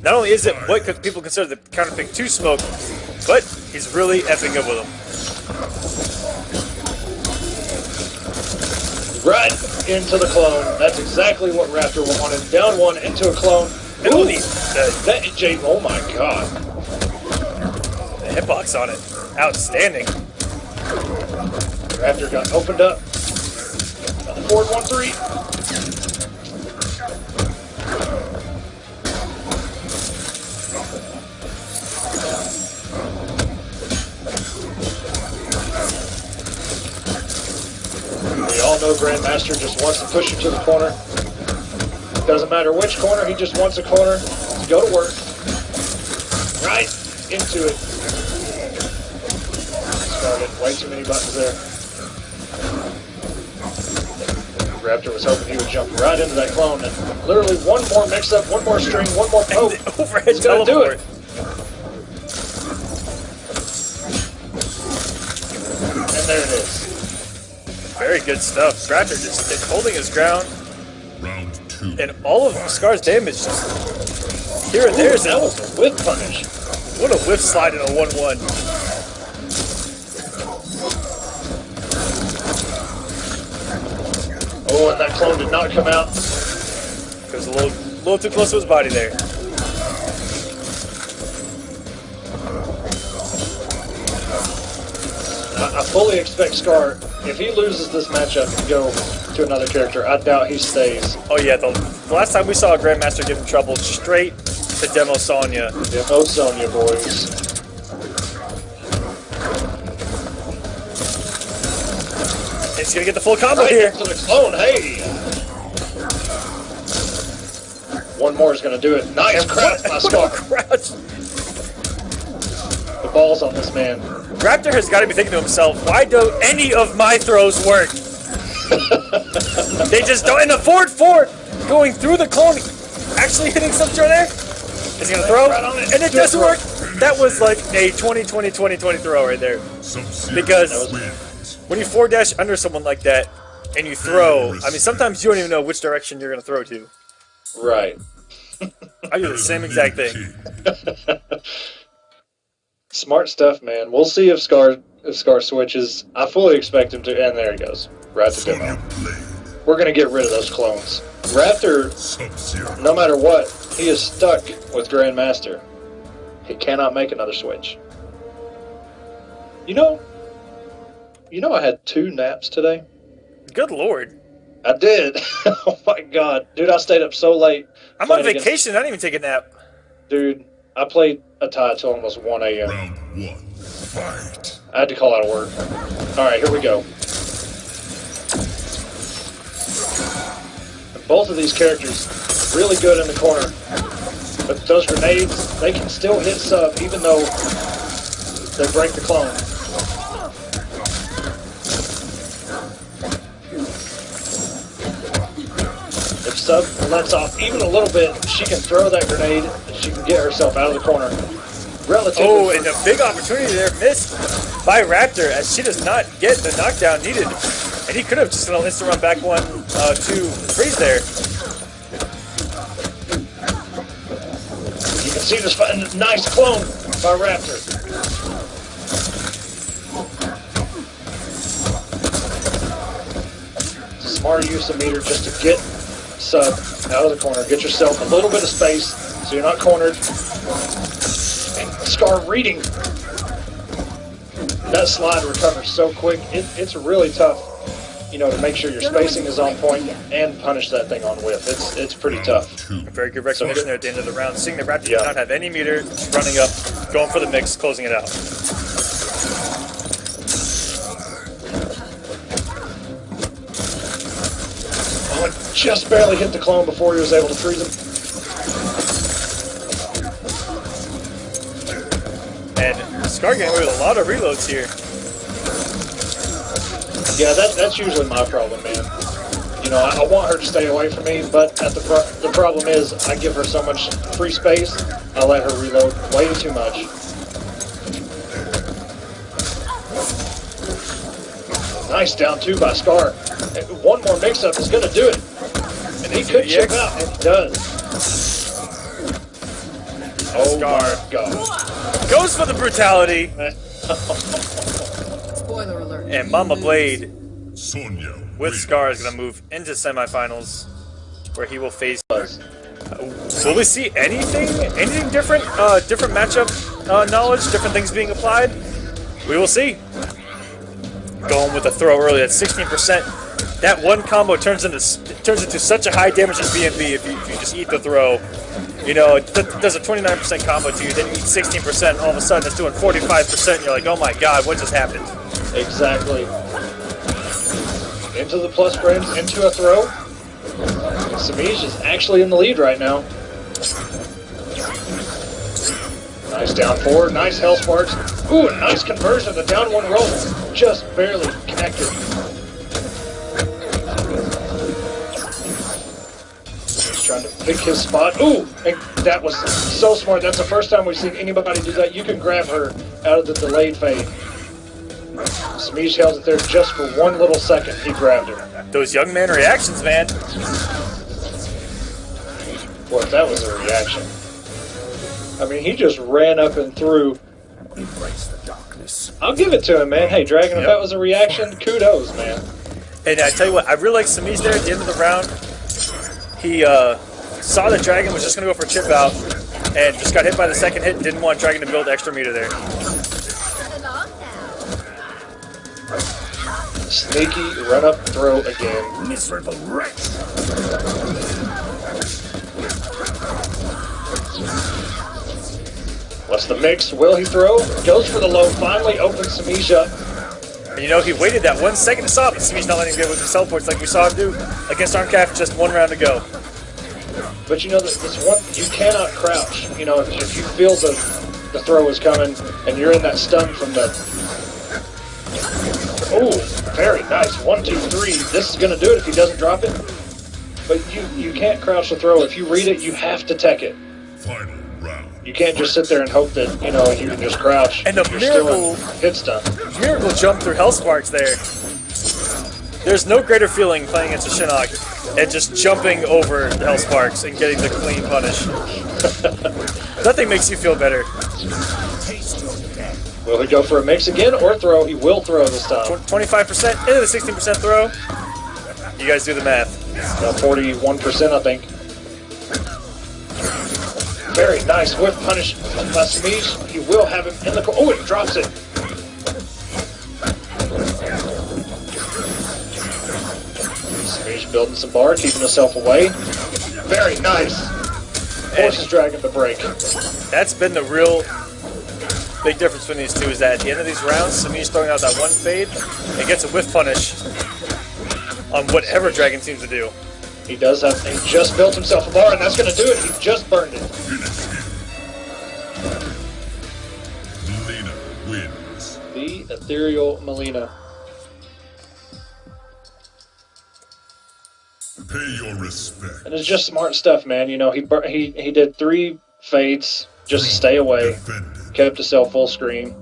Not only is it what people consider the counter pick to smoke, but he's really effing good with him. Right into the clone. That's exactly what Raptor wanted. Down 1 into a clone. Ooh, that Jay, oh my god. The hitbox on it. Outstanding. Raptor got opened up. Forward 1-3. We all know Grandmaster just wants to push you to the corner. Doesn't matter which corner, he just wants a corner to go to work. Right into it. Started way too many buttons there. Raptor was hoping he would jump right into that clone, and literally one more mix-up, one more string, one more poke. Overhead gonna do teleport. it. And there it is. Very good stuff. Raptor just holding his ground, Round 2. and all of Scar's damage just here and there. That was a whip punish. What a whip slide in a 1-1. Oh, and that clone did not come out. Goes a little too close to his body there. I fully expect Scar, if he loses this matchup, to go to another character. I doubt he stays. Oh yeah, the last time we saw a Grandmaster give him trouble, straight to Demo Sonya. Demo Sonya, boys. He's gonna get the full combo Right here. into the clone, hey! One more is gonna do it. Nice crouch by Scar. Crouch. The balls on this man. Raptor has got to be thinking to himself, why do any of my throws work? They just don't. And a forward 4 going through the clone, actually hitting something right there. Is he gonna throw? Right on it. And it doesn't work. That was like a 20-20-20-20 throw right there. Because when you 4-dash under someone like that and you throw, I mean, sometimes you don't even know which direction you're gonna throw to. Right. I do the same exact thing. Smart stuff, man. We'll see if Scar switches. I fully expect him to, and there he goes. Right to demo. We're gonna get rid of those clones. Raptor, no matter what, he is stuck with Grandmaster. He cannot make another switch. You know I had 2 naps today? Good lord. I did. Oh my god. Dude, I stayed up so late. I'm on vacation, I didn't even take a nap. Dude, I played a tie till almost 1 a.m. Round 1. Fight. I had to call out of work. Alright, here we go. Both of these characters really good in the corner. But those grenades, they can still hit sub even though they break the clone. If sub lets off even a little bit, she can throw that grenade and she can get herself out of the corner. Relatively. Oh, and a big opportunity there missed by Raptor as she does not get the knockdown needed. And he could have just done an instant run back 1-2 freeze there. You see this nice clone by Raptor. It's a smart use of meter just to get sub out of the corner. Get yourself a little bit of space so you're not cornered. And Scar reading. That slide recovers so quick. It's really tough, you know, to make sure your spacing is on point and punish that thing on whip. It's pretty tough. Very good recognition there at the end of the round. Seeing the Raptor did not have any meter, running up, going for the mix, closing it out. Oh, it just barely hit the clone before he was able to freeze him. And Scar getting away with a lot of reloads here. Yeah, that's usually my problem, man. You know, I want her to stay away from me, but the problem is I give her so much free space, I let her reload way too much. Nice down two by Scar. One more mix-up is going to do it. And he could chip out, and he does. Oh my God. Goes for the brutality. Spoiler alert. And Mama Blade Sonya with Scar is going to move into semifinals, where he will face. Will we see anything different? Different matchup knowledge, different things being applied? We will see. Going with a throw early at 16%. That one combo turns into such a high damage in BNB if you just eat the throw. You know, it does a 29% combo to you, then you eat 16%, all of a sudden it's doing 45%, you're like, oh my god, what just happened? Exactly. Into the plus frames, into a throw. Samij is actually in the lead right now. Nice down four, nice hell sparks. Ooh, a nice conversion, the down one roll. Just barely connected. Trying to pick his spot. Ooh, and that was so smart. That's the first time we've seen anybody do that. You can grab her out of the delayed fade. Samij held it there just for one little second. He grabbed her. Those young man reactions, man. Boy, if that was a reaction. I mean, he just ran up and through. Embrace the darkness. I'll give it to him, man. Hey, Dragon, if that was a reaction, kudos, man. And I tell you what, I really like Samij there at the end of the round. He saw that Dragon was just going to go for a chip out and just got hit by the second hit and didn't want Dragon to build extra meter there. Sneaky run up throw again. Miserable wretch. What's the mix? Will he throw? Goes for the low, finally opens Samij up. And you know, he waited that 1 second to stop, but Samij's not letting him get with the teleports like we saw him do against ArmC just one round to go. But you know, this one, you cannot crouch. You know, if you feel the throw is coming and you're in that stun from the... Oh, very nice. 1, 2, 3. This is going to do it if he doesn't drop it. But you can't crouch the throw. If you read it, you have to tech it. Final round. You can't just sit there and hope that, you know, you can just crouch. And a you're miracle, still in hit stun. miracle jump through Hell Sparks there. There's no greater feeling playing against a Shinnok and just jumping over the Hell Sparks and getting the clean punish. Nothing makes you feel better. Will he go for a mix again or throw? He will throw this time. 25% into the 16% throw. You guys do the math. 41%, I think. Very nice whip punish by Samij. He will have him in the corner. Oh, he drops it. Samij building some bar, keeping himself away. Very nice. Forces Dragon to break. That's been the real big difference between these two, is that at the end of these rounds, Samij's throwing out that one fade and gets a whiff punish on whatever Dragon seems to do. He does have, he just built himself a bar, and that's going to do it. He just burned it. Melina wins. The ethereal Melina. Pay your respect. And it's just smart stuff, man. You know, he did 3 fades just to stay away. Defended. Kept himself full screen,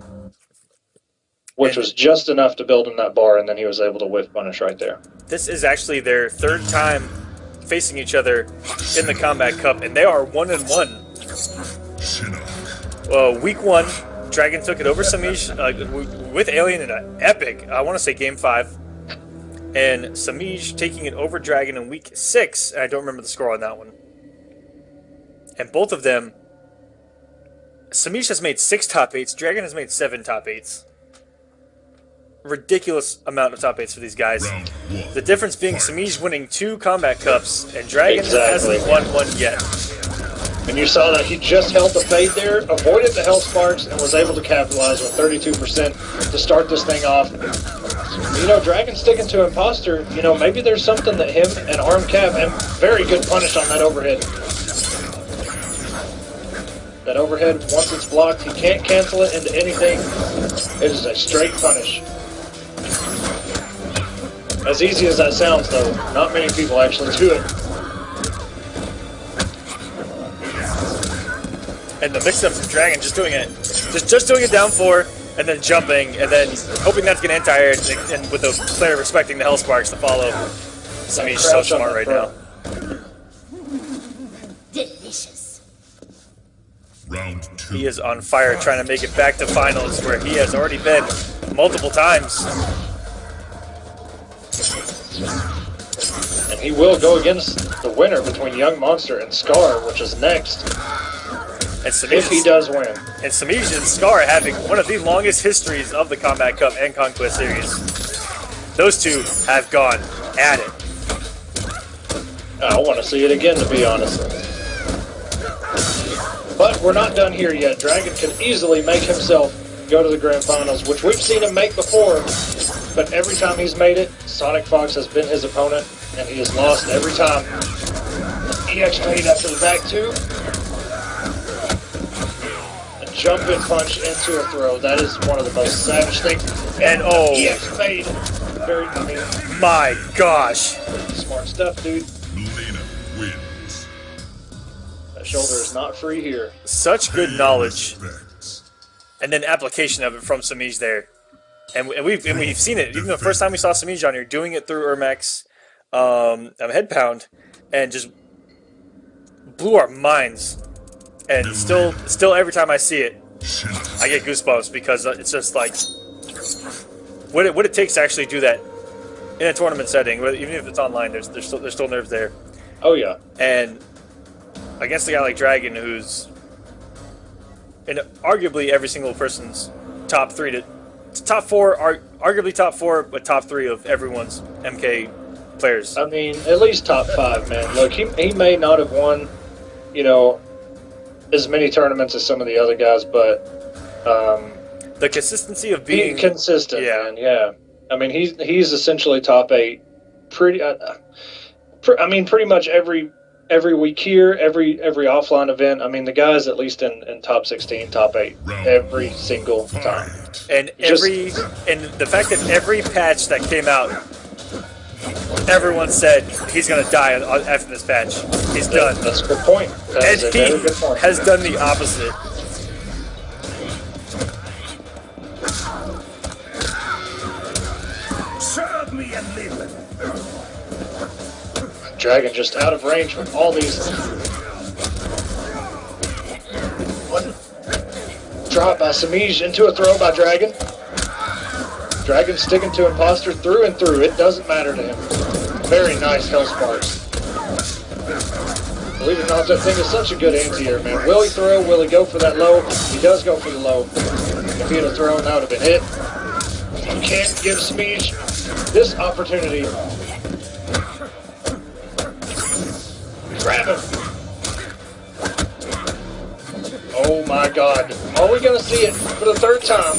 which was just enough to build in that bar, and then he was able to whiff punish right there. This is actually their 3rd time facing each other in the Kombat Cup, and they are 1-1. Shinnok. Week 1, Dragon took it over Samij with Alien in an epic, I want to say Game 5. And Samij taking it over Dragon in week 6. And I don't remember the score on that one. And both of them, Samij has made 6 top 8s. Dragon has made 7 top 8s. Ridiculous amount of top 8s for these guys. The difference being Samij winning 2 Kombat Cups, and Dragon hasn't won one yet. And you saw that he just held the fade there, avoided the health sparks, and was able to capitalize with 32% to start this thing off. You know, Dragon sticking to Imposter, you know, maybe there's something that him and ArmC and very good punish on that overhead. That overhead, once it's blocked, he can't cancel it into anything. It is a straight punish. As easy as that sounds, though, not many people actually do it. And the mix-up from Dragon, just doing it, just doing it down 4, and then jumping, and then hoping that's gonna anti-air, and with the player respecting the Hell Sparks to follow. Samij's so smart right now. Delicious. Round 2. He is on fire, trying to make it back to finals, where he has already been multiple times. And he will go against the winner between Young Monster and Scar, which is next, And Samij, if he does win. And Samij and Scar having one of the longest histories of the Kombat Cup and Konquest series. Those two have gone at it. I want to see it again, to be honest. But we're not done here yet. Dragon can easily make himself go to the Grand Finals, which we've seen him make before. But every time he's made it, Sonic Fox has been his opponent, and he has lost every time. EX fade after the back 2. A jumping punch into a throw. That is one of the most savage things. And oh, EX fade. Very, my gosh. smart stuff, dude. Lena wins. That shoulder is not free here. Such good knowledge. Respects. And then application of it from Samij there. And we've seen it. Even the first time we saw Samij on here, doing it through Ermax head pound, and just blew our minds. And still every time I see it, I get goosebumps, because it's just like what it takes to actually do that in a tournament setting. Even if it's online, there's still nerves there. Oh yeah. And against a guy like Dragon, who's in arguably every single person's top 3 to top 4, arguably top 4, but top 3 of everyone's MK players. I mean, at least top 5, man. Look, he may not have won, you know, as many tournaments as some of the other guys, but The consistency of being consistent, yeah. man. Yeah. I mean, he's essentially top 8. Pretty much every week here, every offline event. I mean, the guy's at least in top 16, top 8 every single time. And the fact that every patch that came out, everyone said he's gonna die after this patch. He's done. That's a good point. That's a very good point. Has done the opposite. Serve me a living. Dragon just out of range with all these. One drop by Samij into a throw by Dragon. Dragon sticking to Imposter through and through. It doesn't matter to him. Very nice Hell Sparks. Believe it or not, that thing is such a good anti-air, man. Will he throw? Will he go for that low? He does go for the low. If he had thrown, that would have been hit. You can't give Samij this opportunity. Grab him. Oh my god. Are we going to see it for the 3rd time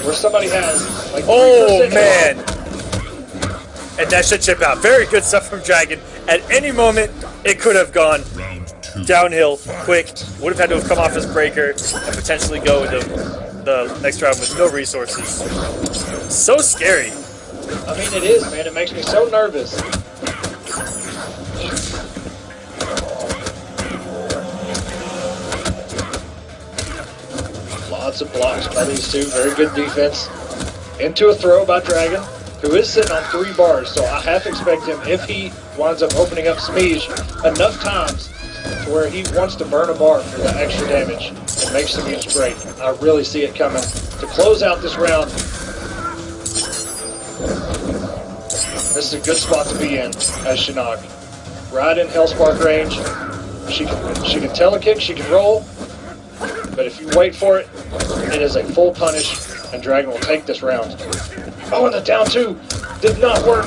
where somebody has like 3% Oh man! health? And that should chip out. Very good stuff from Dragon. At any moment, it could have gone Round 2. downhill quick. Would have had to have come off his breaker and potentially go into the next round with no resources. So scary. I mean, it is, man. It makes me so nervous. Lots of blocks by these two. Very good defense. Into a throw by Dragon, who is sitting on 3 bars. So I have to expect him, if he winds up opening up Samij enough times to where he wants to burn a bar for the extra damage and make some use break. I really see it coming. To close out this round, this is a good spot to be in as Shinnok. Right in Hellspark range. She can telekick, she can roll, but if you wait for it, it is a full punish, and Dragon will take this round. Oh, and the down 2 did not work.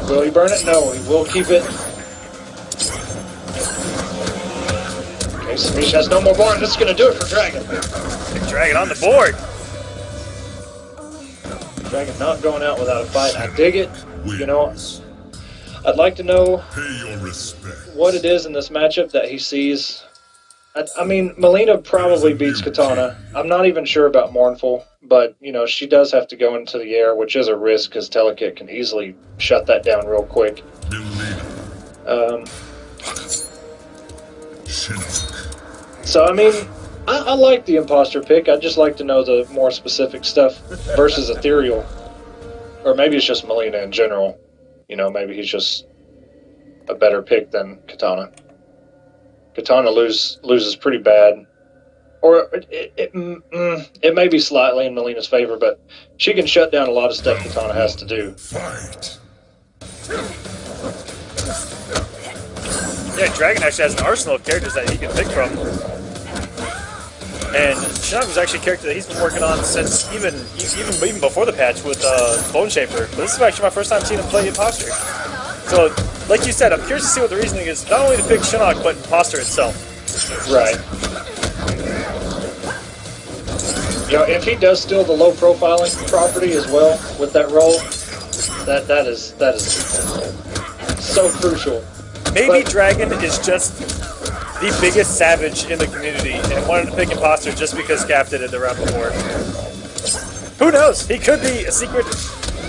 Will he burn it? No, he will keep it. Okay, Samish has no more bar, and this is going to do it for Dragon. Dragon on the board. Dragon not going out without a fight. I dig it. You know, I'd like to know Pay your respect. what it is in this matchup that he sees. I mean, Melina probably beats Katana. I'm not even sure about Mournful, but, you know, she does have to go into the air, which is a risk because Telekick can easily shut that down real quick. So, I mean, I like the imposter pick. I'd just like to know the more specific stuff versus Ethereal. Or maybe it's just Melina in general. You know, maybe he's just a better pick than Katana. Katana loses pretty bad. Or it may be slightly in Melina's favor, but she can shut down a lot of stuff Katana has to do. Fight. Yeah, Dragon actually has an arsenal of characters that he can pick from. And Shinnok was actually a character that he's been working on since even before the patch with Bone Shaper. But this is actually my first time seeing him play Imposter. So, like you said, I'm curious to see what the reasoning is, not only to pick Shinnok, but Imposter itself. Right. You know, if he does steal the low profiling property as well with that roll, that is so crucial. Maybe Dragon is just the biggest savage in the community and wanted to pick Imposter just because Cap did it the round before. Who knows? He could be a secret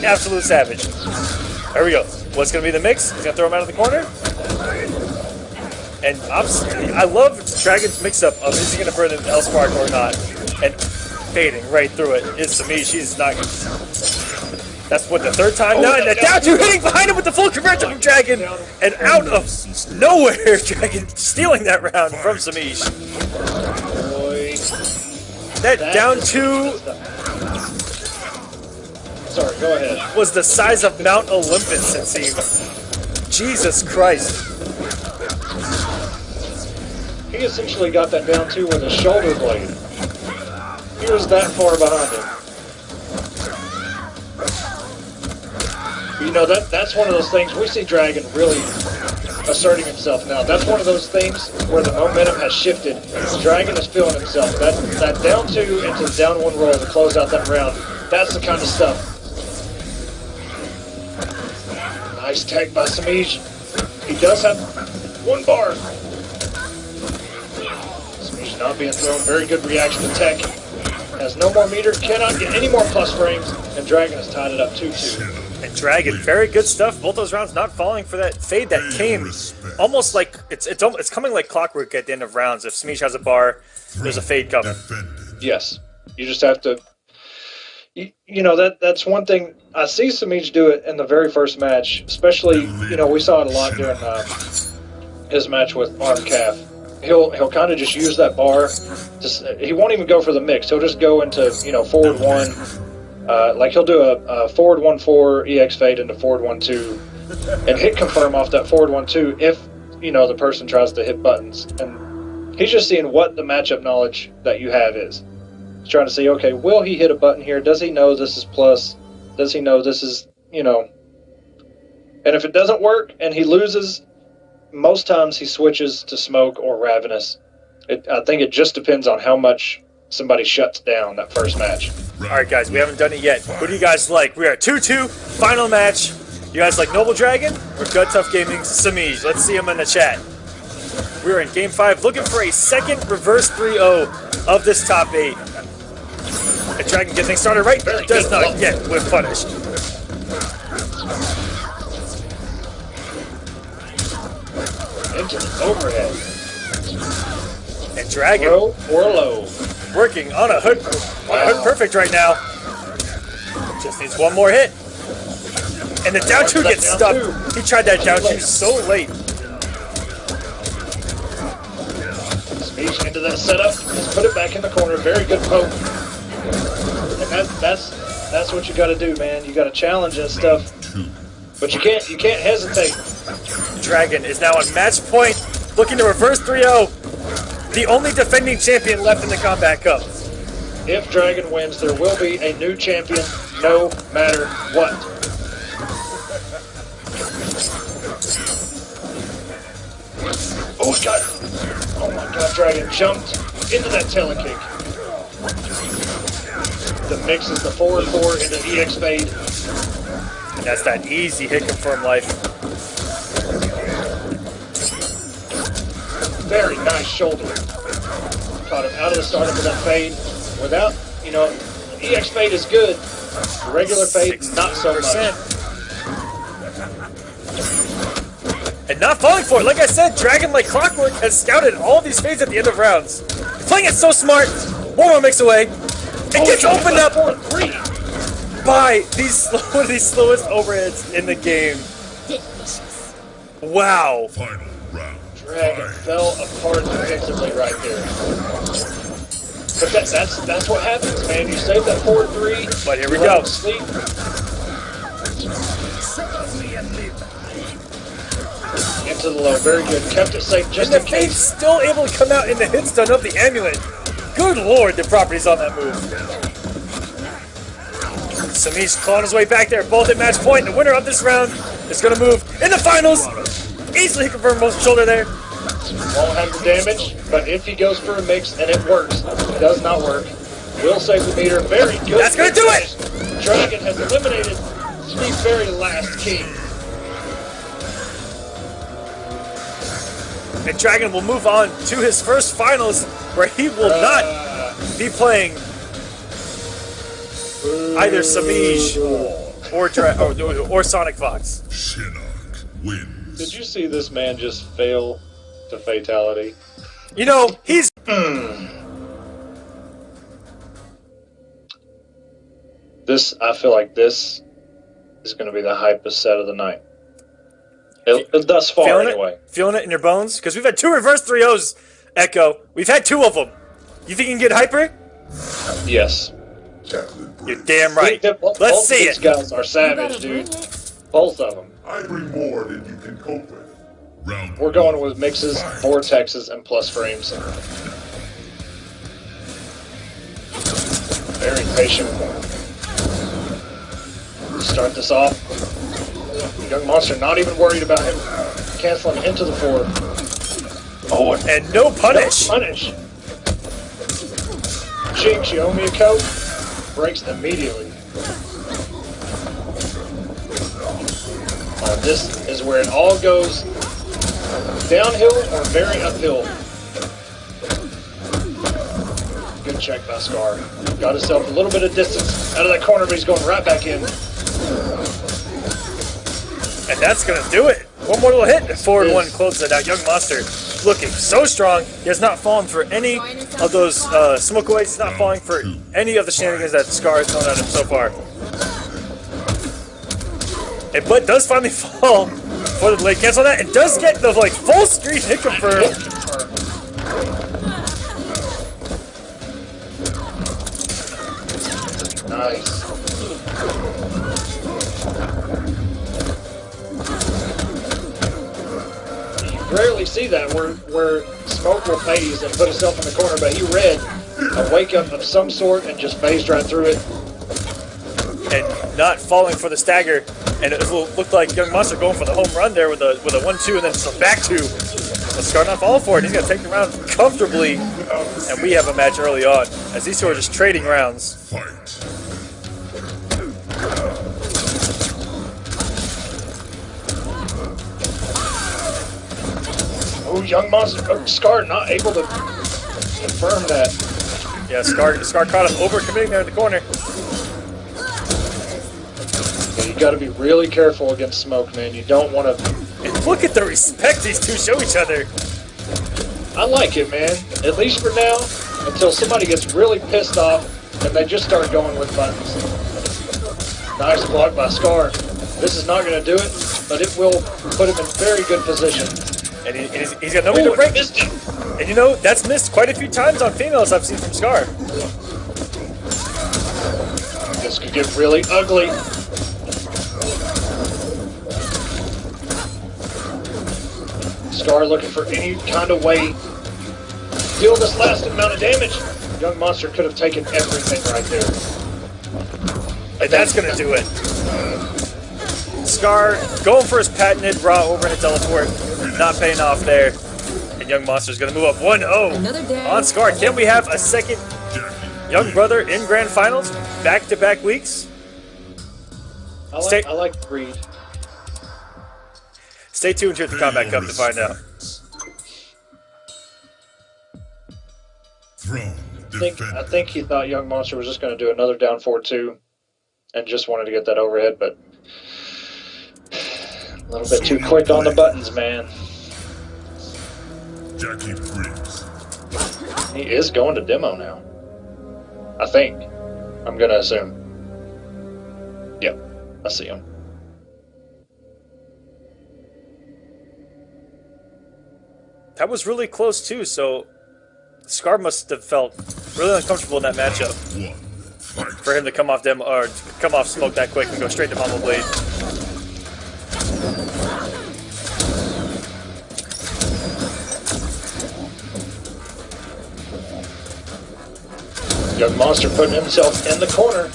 absolute savage. There we go. What's going to be the mix? He's going to throw him out of the corner. And I love Dragon's mix-up of is he going to burn the L-Spark or not. And fading right through it is Samish. She's not. That's what, the third time now. And the down 2 hitting behind him with the full conversion from Dragon. And out of nowhere, Dragon stealing that round from Samish. That down 2 Sorry, go ahead. was the size of Mount Olympus, it seemed. Jesus Christ. He essentially got that down 2 with a shoulder blade. He was that far behind him. You know, that's one of those things, we see Dragon really asserting himself now. That's one of those things where the momentum has shifted. Dragon is feeling himself. That down 2 into the down 1 roll to close out that round, that's the kind of stuff. Nice tag by Samish. He does have 1 bar. Samish not being thrown. Very good reaction to tech. Has no more meter, cannot get any more plus frames, and Dragon has tied it up 2-2. And Dragon, very good stuff. Both those rounds not falling for that fade that came almost like it's coming like clockwork at the end of rounds. If Samish has a bar, there's a fade coming. Yes, you just have to. You know, that's one thing I see Samish do it in the very first match, especially, you know, we saw it a lot during his match with ArmCaf. He'll kind of just use that bar. He won't even go for the mix. He'll just go into, you know, forward 1. Like he'll do a forward 1-4 EX fade into forward 1-2 and hit confirm off that forward 1-2 if, you know, the person tries to hit buttons. And he's just seeing what the matchup knowledge that you have is. He's trying to see, okay, will he hit a button here? Does he know this is plus? Does he know this is, you know? And if it doesn't work and he loses, most times he switches to Smoke or Ravenous. I think it just depends on how much somebody shuts down that first match. Alright guys, we haven't done it yet. Who do you guys like? We are 2-2, final match. You guys like Noble Dragon or Gut Tough Gaming's Samish? Let's see them in the chat. We're in Game 5 looking for a second reverse 3-0 of this top 8. If Dragon gets things started right, does not get with punished. Into the overhead. And Dragon Low or low. working on a hood, perfect right now. Just needs one more hit. And the down 2 gets stuck. He tried that down 2 so late. Reach into that setup. Just put it back in the corner. Very good poke. And that's what you got to do, man. You got to challenge that stuff. But you can't hesitate. Dragon is now on match point, looking to reverse 3-0. The only defending champion left in the Kombat Cup. If Dragon wins, there will be a new champion, no matter what. Oh, God. Oh, my God. Dragon jumped into that telekick. The mix is the 4-4 into EX fade. And that's that easy hit confirm life. Very nice shoulder. Caught him out of the startup with that fade. Without, EX fade is good. The regular fade, not so much. And not falling for it. Like I said, Dragon, like clockwork, has scouted all these fades at the end of rounds. He's playing it so smart. One more mix away. It gets opened up by one of these slowest overheads in the game. Wow. Final round. Dragon fell apart defensively right there. But that's what happens, man. You save that 4-3. But here we go. Sleep. Into the low. Very good. Kept it safe just in And the case. fade's still able to come out in the hit stun of the amulet. Good lord, the properties on that move. Samish clawing his way back there, both at match point. The winner of this round is going to move in the finals. Easily confirmed most shoulder there. Won't have the damage, but if he goes for a mix and it works, it does not work. Will save the meter. Very good. That's going to do it! Dragon has eliminated the very last king. And Dragon will move on to his first finals, where he will not be playing either Samij or Sonic Fox. Shinnok wins. Did you see this man just fail to fatality? He's... I feel like this is going to be the hypest set of the night. Thus far, Feeling anyway. it? Feeling it in your bones? Because we've had 2 reverse 3-0s, Echo. We've had 2 of them. You think you can get hyper? Yes. You're damn right. Let's see These it. guys are savage, dude. Both of them. I bring more than you can cope with. Round We're going with mixes, vortexes, and plus frames. Very patient. Start this off. Young Monster not even worried about him canceling into the 4. Oh, and no punish. No punish. Jinx, you owe me a coat. Breaks immediately. This is where it all goes downhill or very uphill. Good check by Scar. Got himself a little bit of distance out of that corner, but he's going right back in. And that's going to do it. One more little hit. Forward one closes it out. Young Monster looking so strong. He has not fallen for any of those smoke aways. He's not falling for any of the shenanigans that Scar has thrown at him so far. But does finally fall for the delay cancel on that, and does get the full screen hit confirm. Nice. You rarely see that where Smoke will phase and put himself in the corner, but he read a wake up of some sort and just phased right through it. And not falling for the stagger. And it looked like Young Monster going for the home run there with a 1-2 and then some back 2. But Scar not falling for it. He's going to take the round comfortably. And we have a match early on as these 2 are just trading rounds. fight. Oh, Young Monster, Scar not able to confirm that. Yeah, Scar caught him overcommitting there in the corner. Yeah, you got to be really careful against Smoke, man. You don't want to. And look at the respect these 2 show each other. I like it, man. At least for now, until somebody gets really pissed off and they just start going with buttons. Nice block by Scar. This is not going to do it, but it will put him in very good position. And he's got nobody to break. Missed it. And you know, that's missed quite a few times on females I've seen from Scar. This could get really ugly. Scar looking for any kind of way to deal this last amount of damage. Young Monster could have taken everything right there. And that's going to do it. Scar going for his patented raw overhead teleport. Not paying off there. And Young Monster's going to move up 1-0 on Scar. Can we have a second young brother in Grand Finals? Back-to-back weeks? I like the read. Stay tuned here at the Kombat Cup to find out. I think he thought Young Monster was just going to do another down 4-2 and just wanted to get that overhead, but a little bit too quick on the buttons, man. Jackie Briggs. He is going to demo now. I think. I'm going to assume. Yep, I see him. That was really close too, so Scar must have felt really uncomfortable in that matchup. For him to come off demo or come off smoke that quick and go straight to Mama Blade. Young Monster putting himself in the corner.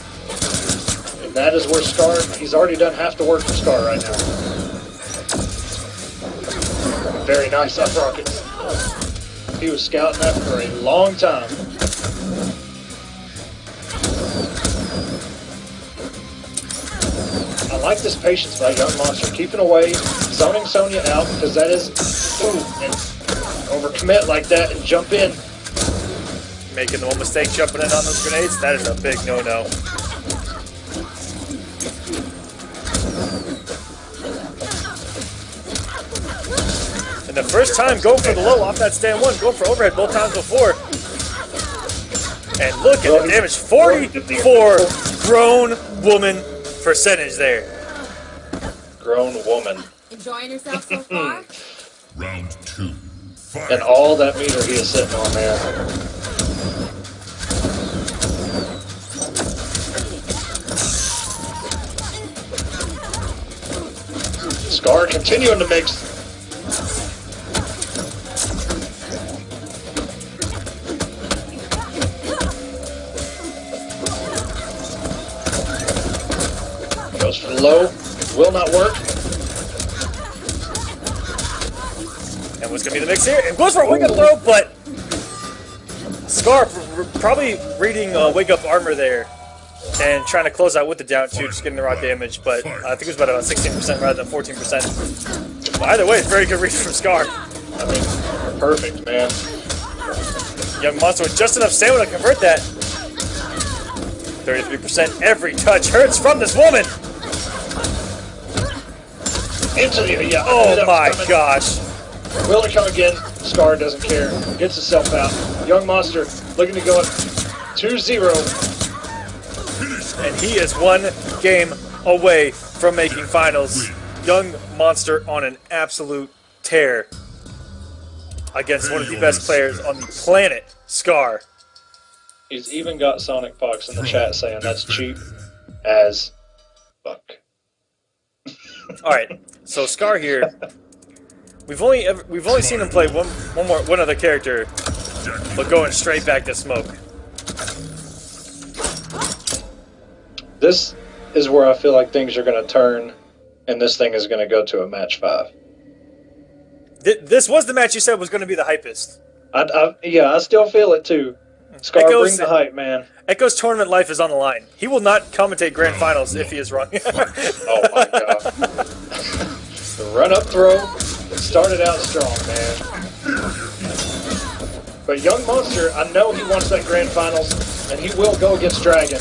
And that is where Scar, he's already done half the work for Scar right now. Very nice up rockets. He was scouting that for a long time. I like this patience by Young Monster, keeping away, zoning Sonya out, because that is, and overcommit like that and jump in. Making the one mistake jumping in on those grenades, that is a big no-no. And the first time going for the low off that stand one, going for overhead both times before. And look at the damage, 44 grown woman percentage there. Grown woman. Enjoying yourself so far? Round 2. Fight. And all that meter he is sitting on there. Scar continuing to mix. Goes for the low. Will not work. And what's going to be the mix here? And goes for a wake up throw, but Scar probably reading wake up armor there and trying to close out with the down two, just getting the raw damage. But I think it was about 16% rather than 14%. But either way, it's very good read from Scar. I mean, perfect, man. Young Monster with just enough stamina to convert that. 33% every touch hurts from this woman. Into the, yeah. Oh my gosh. Will it come again? Scar doesn't care. Gets himself out. Young Monster looking to go at 2-0. And he is one game away from making finals. Young Monster on an absolute tear against one of the best players on the planet, Scar. He's even got Sonic Fox in the chat saying that's cheap as fuck. All right, so Scar here. We've only seen him play one other character, but going straight back to smoke. This is where I feel like things are going to turn, and this thing is going to go to a match 5. This was the match you said was going to be the hypest. Yeah, I still feel it too. Scar, bring the hype, man. Echo's tournament life is on the line. He will not commentate grand finals if he is wrong. Oh my god. The run-up throw started out strong, man. But Young Monster, I know he wants that grand finals, and he will go against Dragon,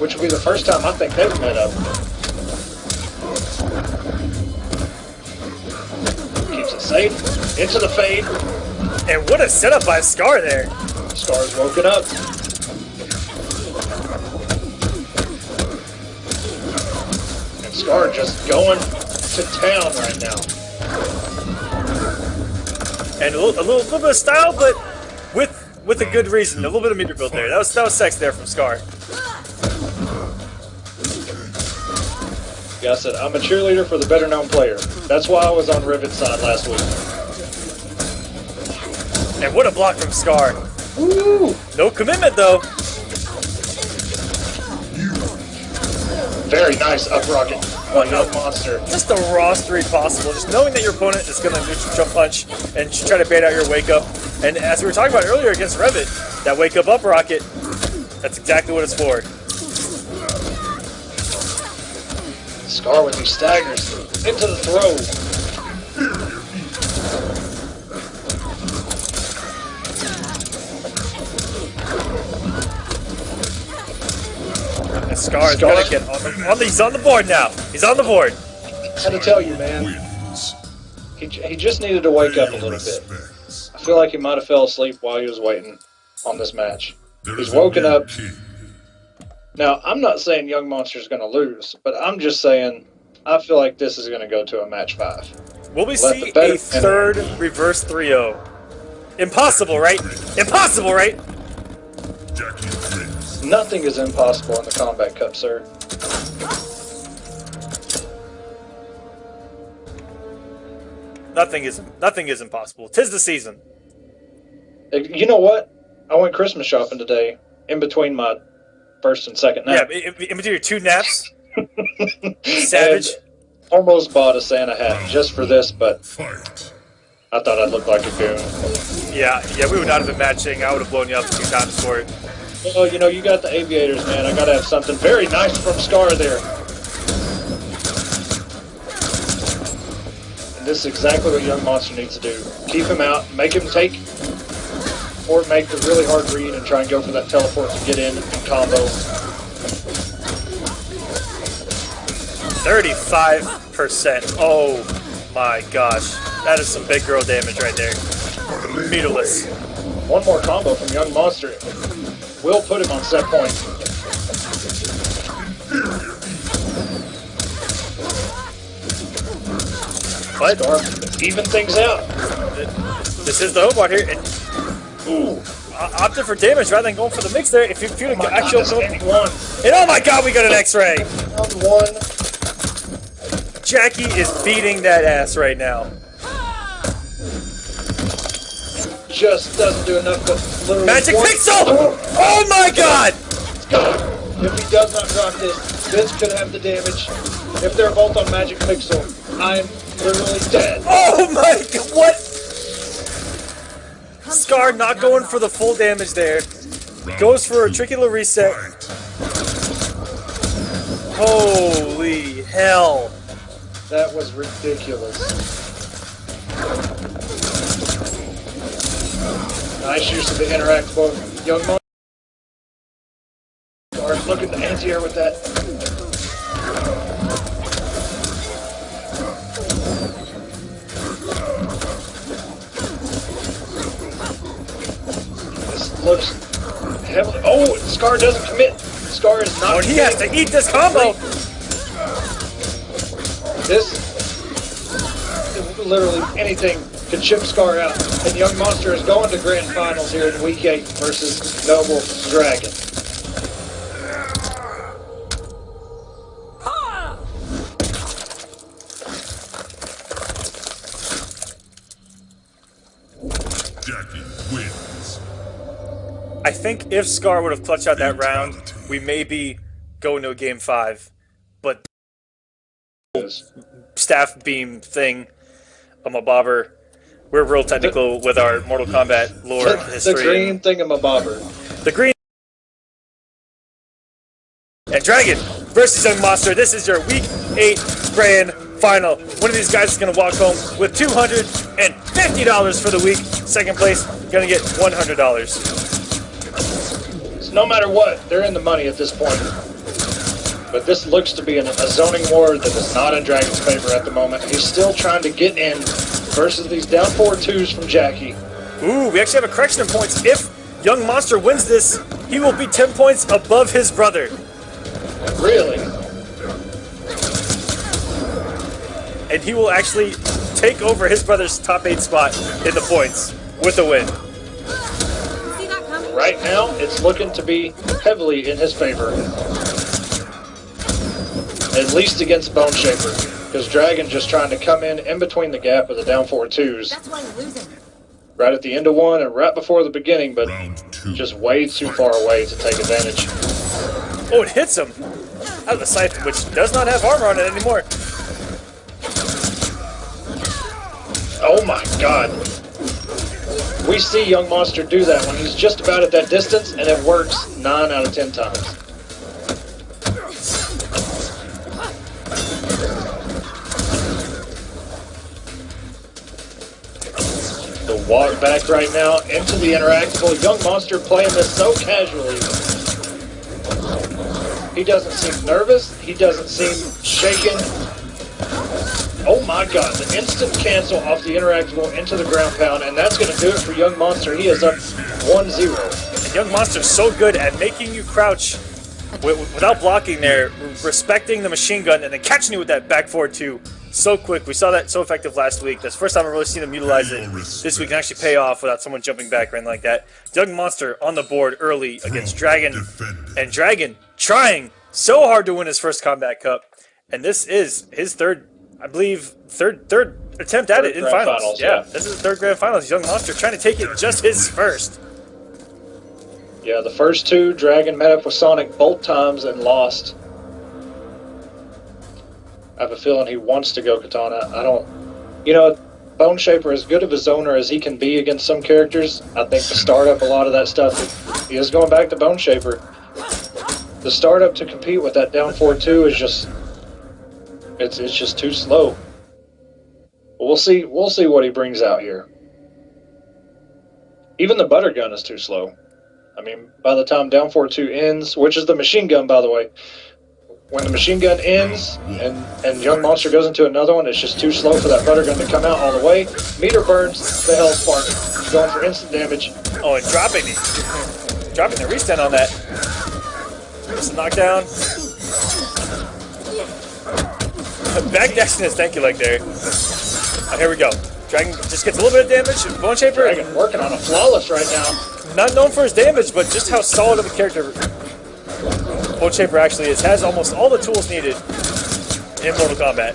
which will be the first time I think they've met up. Keeps it safe. Into the fade. And what a setup by Scar there. Scar's woken up. And Scar just going to town right now. And a little bit of style, but with a good reason. A little bit of meter build there. That was sex there from Scar. Yeah, I said I'm a cheerleader for the better known player. That's why I was on Revit's side last week. And what a block from Scar. Woo! No commitment though. Very nice up rocket on Young Monster. Just the rawest read possible. Just knowing that your opponent is going to neutral jump punch and try to bait out your wake up. And as we were talking about earlier against Revit, that wake up rocket, that's exactly what it's for. Scar with these staggers into the throw. And Scar is going to get he's on the board now. He's on the board. I had to tell you, man. He just needed to wake up a little bit. I feel like he might have fell asleep while he was waiting on this match. He's woken up. Now, I'm not saying Young Monster's going to lose, but I'm just saying I feel like this is going to go to a match 5. Will we see a third reverse 3-0? Impossible, right? Impossible, right? Nothing is impossible in the Kombat Cup, sir. Nothing is impossible. 'Tis the season. You know what? I went Christmas shopping today in between my first and second nap. Yeah, in between your 2 naps. Savage. And almost bought a Santa hat just for this, but I thought I'd look like a goon. Yeah, we would not have been matching. I would have blown you up a few times for it. Well, you know, you got the aviators, man. I got to have something very nice from Scar there. And this is exactly what Young Monster needs to do. Keep him out, make him take, or make the really hard read and try and go for that teleport to get in and combo. 35%. Oh my gosh. That is some big girl damage right there. Meterless. One more combo from Young Monster will put him on set point. But Scar, even things out. this is the hope out here. Ooh, opted for damage rather than going for the mix there. If you feel Oh actual one. and oh my god, we got an X-ray. Round one. Jackie is beating that ass right now. Just doesn't do enough, but literally Magic Pixel! Oh my god! If he does not drop this, this could have the damage. If they're both on Magic Pixel, I'm literally dead. Oh my god, what? Scar not going for the full damage there. Goes for a tricky little reset. Holy hell. That was ridiculous. Nice use of the interactable Young Monster. Look at the anti-air with that. This looks heavily. Oh, Scar doesn't commit. Scar is not. Oh, he has to eat this combo. This, literally anything could chip Scar out. And Young Monster is going to Grand Finals here in Week 8 versus Noble Dragon. Jackie wins. I think if Scar would have clutched out that round, we may be going to a game 5. But staff beam thing, I'm a bobber. We're real technical with our Mortal Kombat lore history. The green thingamabobber. The green and Dragon versus Young Monster. This is your Week 8 Grand Final. One of these guys is going to walk home with $250 for the week. Second place, going to get $100. So no matter what, they're in the money at this point. But this looks to be a zoning war that is not in Dragon's favor at the moment. He's still trying to get in versus these down 4-2s from Jackie. Ooh, we actually have a correction in points. If Young Monster wins this, he will be 10 points above his brother. Really? And he will actually take over his brother's top 8 spot in the points with the win. See that coming? Right now, it's looking to be heavily in his favor. At least against Bone Shaper. Because Dragon just trying to come in between the gap of the down 4-2s. That's why you're losing. Right at the end of one and right before the beginning, but Round 2. just way too far away to take advantage. Oh, it hits him out of the Siphon, which does not have armor on it anymore. Oh my god. We see Young Monster do that when he's just about at that distance, and it works 9 out of 10 times. The walk back right now into the interactable. Young Monster playing this so casually. He doesn't seem nervous. He doesn't seem shaken. Oh my god, the instant cancel off the interactable into the ground pound, and that's going to do it for Young Monster. He is up 1-0. And Young Monster's so good at making you crouch without blocking there, respecting the machine gun, and then catching you with that back forward too. So quick. We saw that so effective last week. That's the first time I've really seen them utilize it this week and actually pay off without someone jumping back or anything like that. Young Monster on the board early against Dragon, and Dragon trying so hard to win his first Kombat Cup, and this is his third, I believe, third attempt at it in Grand finals. Yeah, this is the third grand finals. Young Monster trying to take it just his first. Yeah, the first 2, Dragon met up with Sonic both times and lost. I have a feeling he wants to go Katana. I don't... You know, Bone Shaper, as good of a zoner as he can be against some characters, I think the startup, a lot of that stuff, he is going back to Bone Shaper. The startup to compete with that down 4-2 is just... It's just too slow. But we'll see what he brings out here. Even the butter gun is too slow. I mean, by the time down 4-2 ends, which is the machine gun, by the way, when the machine gun ends and Young Monster goes into another one, it's just too slow for that butter gun to come out all the way. Meter burns the hell spark, going for instant damage. Oh, and dropping the restand on that. Just a knockdown. Backdashing thank you like there. Oh, here we go. Dragon just gets a little bit of damage. Bone Shaper, Dragon working on a flawless right now. not known for his damage, but just how solid of a character Bone Shaper actually is. Has almost all the tools needed in Mortal Kombat.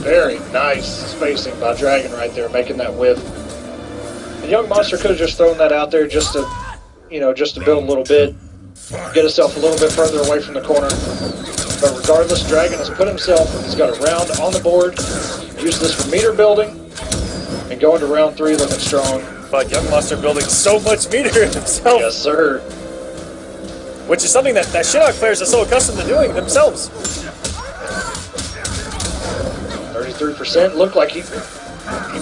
Very nice spacing by Dragon right there, making that whiff. The Young Monster could have just thrown that out there just to, you know, just to build a little bit, get himself a little bit further away from the corner. But regardless, Dragon has put himself, he's got a round on the board, use this for meter building, and go into round 3 looking strong. But Young Monster building so much meter himself. Yes, sir. Which is something that Shinnok players are so accustomed to doing themselves. 33%, looked like he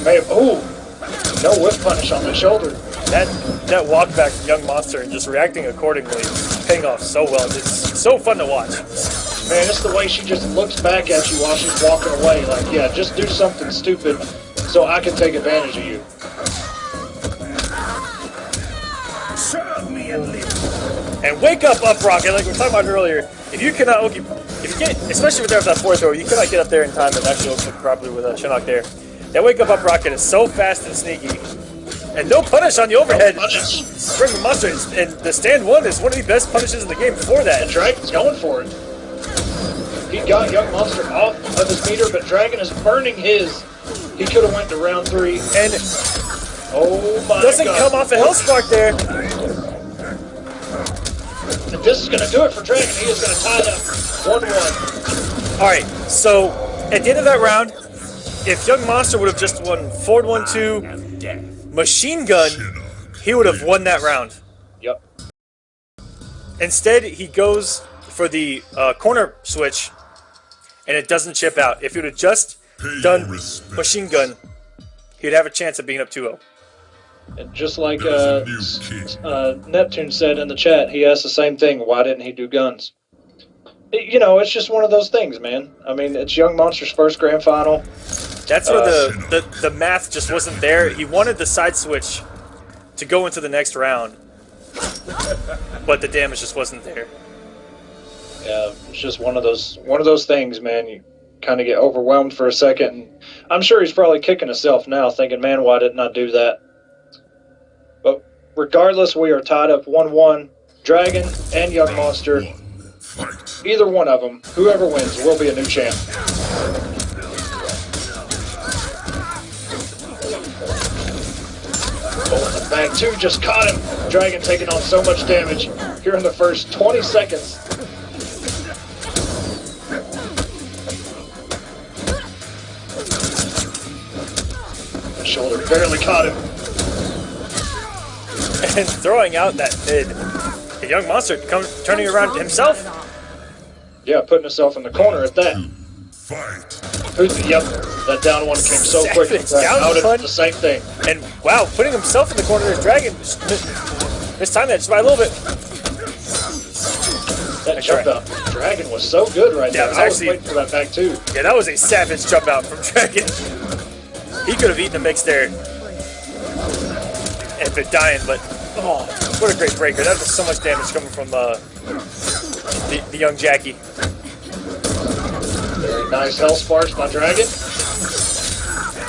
may have, oh, no whiff punish on the shoulder. That walk back from Young Monster and just reacting accordingly, paying off so well. It's so fun to watch. Man, it's the way she just looks back at you while she's walking away. Like, yeah, just do something stupid so I can take advantage of you. Serve me and live. And wake up Rocket, like we were talking about earlier. If you can't, especially with that fourth throw, you cannot get up there in time and actually look properly with Shinnok there. That wake up Rocket is so fast and sneaky. And no punish on the overhead. Bring the Monster, and the stand 1 is one of the best punishes in the game for that. And Dragon's going for it. He got Young Monster off of his meter, but Dragon is burning his. He could have went to round 3. And oh my god. Doesn't come off a Hellspark there. If this is going to do it for Dragon, he is going to tie it up 1-1. Alright, so at the end of that round, if Young Monster would have just won forward 1-2, machine gun, he would have won that round. Yep. Instead, he goes for the corner switch, and it doesn't chip out. If he would have just done machine gun, he'd have a chance of being up 2-0. And just like Neptune said in the chat, he asked the same thing. Why didn't he do guns? You know, it's just one of those things, man. I mean, it's Young Monster's first grand final. That's where the math just wasn't there. He wanted the side switch to go into the next round, but the damage just wasn't there. Yeah, it's just one of those things, man. You kind of get overwhelmed for a second. And I'm sure he's probably kicking himself now, thinking, man, why didn't I do that? But regardless, we are tied up 1-1. Dragon and Young Monster, either one of them, whoever wins, will be a new champ. Oh, the bag 2 just caught him. Dragon taking on so much damage here in the first 20 seconds. Shoulder barely caught him. And throwing out that mid. The Young Monster turning around himself. Yeah, putting himself in the corner at that. Fight. Yep, that down one came so quick. Out at the same thing. And wow, putting himself in the corner of Dragon. This time that just by a little bit. That jump out. Dragon was so good right there. I was waiting for that back too. Yeah, that was a savage jump out from Dragon. He could have eaten the mix there and been dying, but oh, what a great breaker. That was so much damage coming from the young Jackie. Very nice hell sparks by Dragon.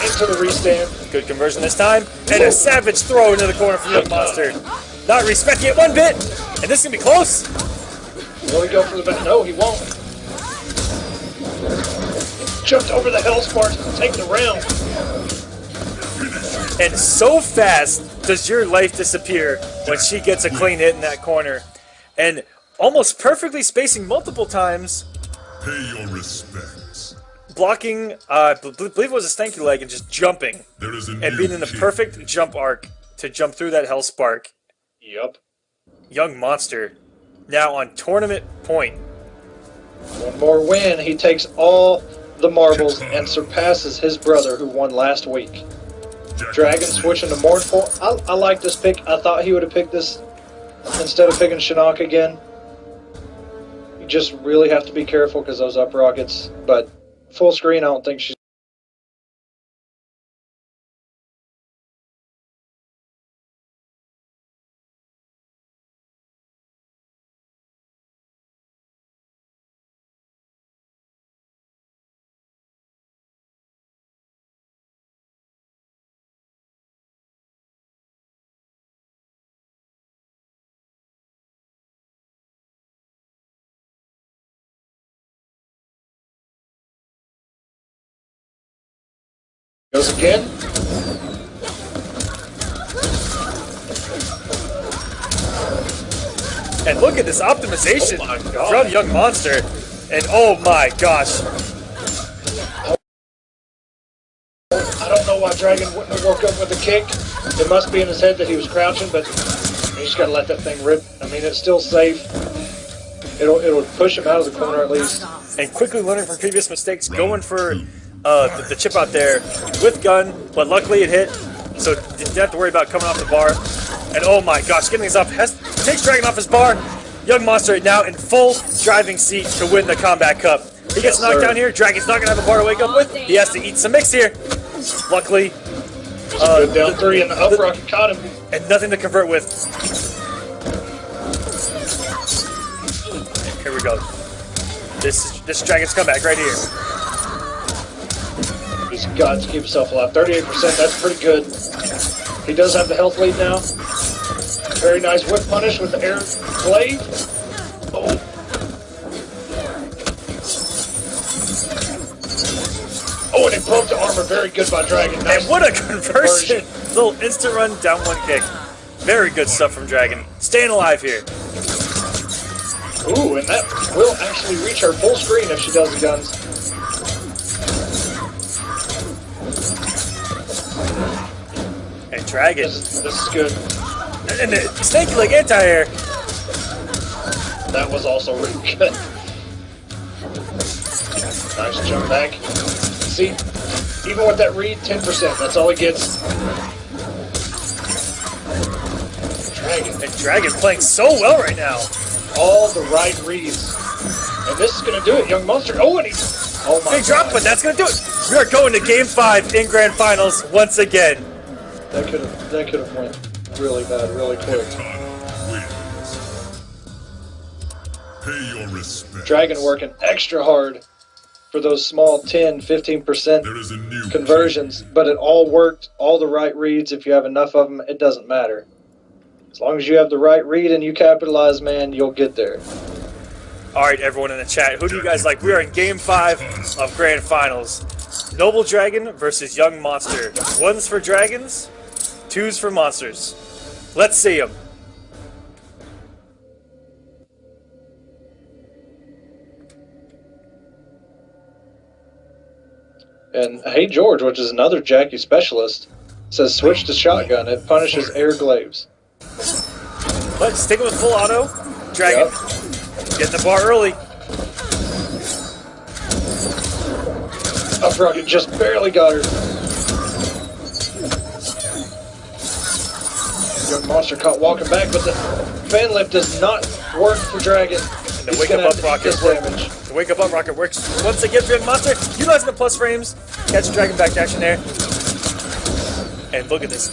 Into the restand. Good conversion this time. And a savage throw into the corner from Young Monster. Not respecting it one bit. And this is going to be close. Will he go for the back? No, he won't. Jumped over the hell sparks to take the round. And so fast does your life disappear when she gets a clean hit in that corner. And almost perfectly spacing multiple times. Pay your respects. Blocking, I believe it was a stanky leg and just jumping. There is a And being in the perfect jump arc to jump through that hell spark. Yep. Young Monster now on tournament point. One more win. He takes all the marbles and surpasses his brother who won last week. Dragon switching to Mournful. I like this pick. I thought he would have picked this instead of picking Shinnok again. You just really have to be careful because those up rockets. But full screen, I don't think she's... Goes again. And look at this optimization from Young Monster. And oh my gosh. I don't know why Dragon wouldn't have woke up with a kick. It must be in his head that he was crouching, but you just gotta let that thing rip. I mean, it's still safe. It'll push him out of the corner at least. And quickly learning from previous mistakes, going for the chip out there with gun, but luckily it hit, so didn't have to worry about coming off the bar. And oh my gosh, getting this off, takes Dragon off his bar. Young Monster now in full driving seat to win the Kombat Cup. He gets knocked down here, Dragon's not going to have a bar to wake up with. He has to eat some mix here. Luckily, good down 3 and the up rocket caught him. And nothing to convert with. Here we go. This Dragon's comeback right here. He's got to keep himself alive. 38%, that's pretty good. He does have the health lead now. Very nice whip punish with the air blade. Oh. Oh, and it broke the armor. Very good by Dragon. Nice. And what a conversion. Little instant run, down one kick. Very good stuff from Dragon. Staying alive here. Ooh, and that will actually reach her full screen if she does the guns. And Dragon. This is good. And the stanky leg anti-air. That was also really good. Nice jump back. See, even with that read, 10%. That's all he gets. Dragon. And Dragon playing so well right now. All the right reads. And this is going to do it, Young Monster. Oh, and oh my big drop, but that's going to do it. We are going to Game 5 in Grand Finals once again. That could have went really bad, really quick. Pay your respect. Dragon working extra hard for those small 10, 15% There is a new conversions, but it all worked, all the right reads. If you have enough of them, it doesn't matter. As long as you have the right read and you capitalize, man, you'll get there. All right, everyone in the chat, who do you guys like? We are in Game 5 of Grand Finals. Noble Dragon versus Young Monster. 1's for dragons, 2's for monsters. Let's see them. And Hey George, which is another Jackie specialist, says switch to shotgun. It punishes air glaives. But sticking with full auto, Dragon. Getting the bar early. Up rocket just barely got her. Young Monster caught walking back, but the fan lift does not work for Dragon. The wake up rocket damage. The wake up rocket works once again for Young Monster. Utilizing the plus frames. Catch the Dragon back action there. And look at this.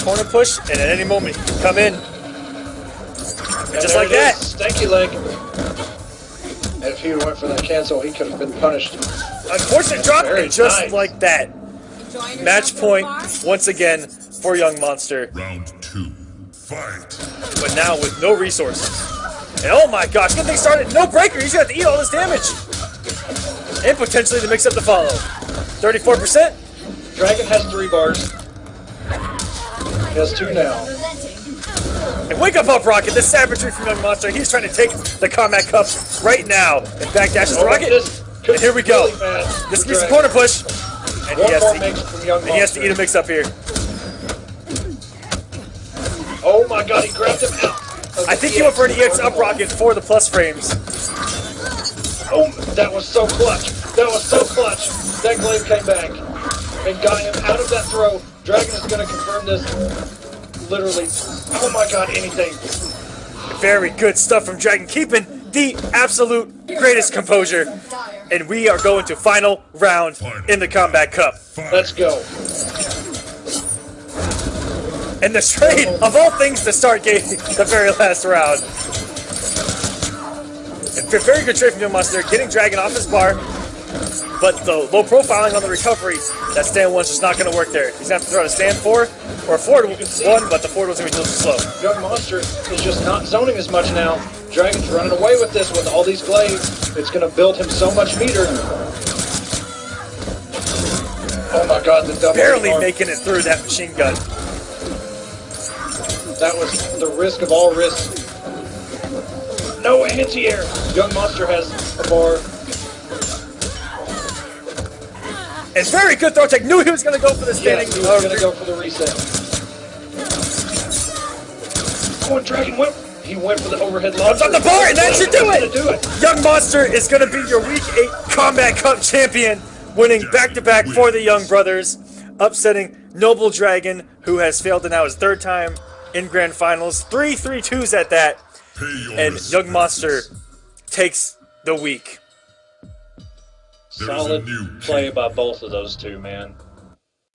Corner push, and at any moment, he can come in. And just like that. Stanky leg. And if he went for that cancel, he could have been punished. Unfortunate drop, and just nice. like that. Match point once again for Young Monster. Round 2. Fight. But now with no resources. And oh my gosh, get things started. No breaker. He's going to have to eat all this damage. And potentially the mix up to follow. 34%. Dragon has 3 bars. He has 2 now. And wake up rocket. This savagery from Young Monster. He's trying to take the Kombat Cup right now. And backdashes the rocket. And here we go. This needs a corner push. And he has to eat a mix up here. Oh my god, he grabbed him out. I think he went for an EX up rocket for the plus frames. Oh, that was so clutch. That was so clutch. That glaive came back and got him out of that throw. Dragon is going to confirm this. Literally. Oh my god, anything. Very good stuff from Dragon, keeping the absolute greatest composure. And we are going to final round in the Kombat Cup. Let's go. And the trade, of all things to start the very last round. And a very good trade from Young Monster, getting Dragon off his bar. But the low profiling on the recovery, that stand 1's just not going to work there. He's going to have to throw out a stand 4 or a forward 1, but the forward 1's going to be a little too slow. Young Monster is just not zoning as much now. Dragon's running away with this with all these glaives. It's going to build him so much meter. Oh my god, the double Barely arm. making it through that machine gun. That was the risk of all risks. No anti-air. Young Monster has a bar. And very good throw tech. Knew he was going to go for the standing. Yes, he was going to go for the reset. Oh, and Dragon went. He went for the overhead launch. Comes on the bar, and that should do it. Do it. Young Monster is going to be your Week 8 Kombat Cup champion, winning back-to-back for the Young Brothers, upsetting Noble Dragon, who has failed to now his 3rd time in Grand Finals. 3 3-2s at that. And Young Monster takes the week. Solid play by both of those two, man.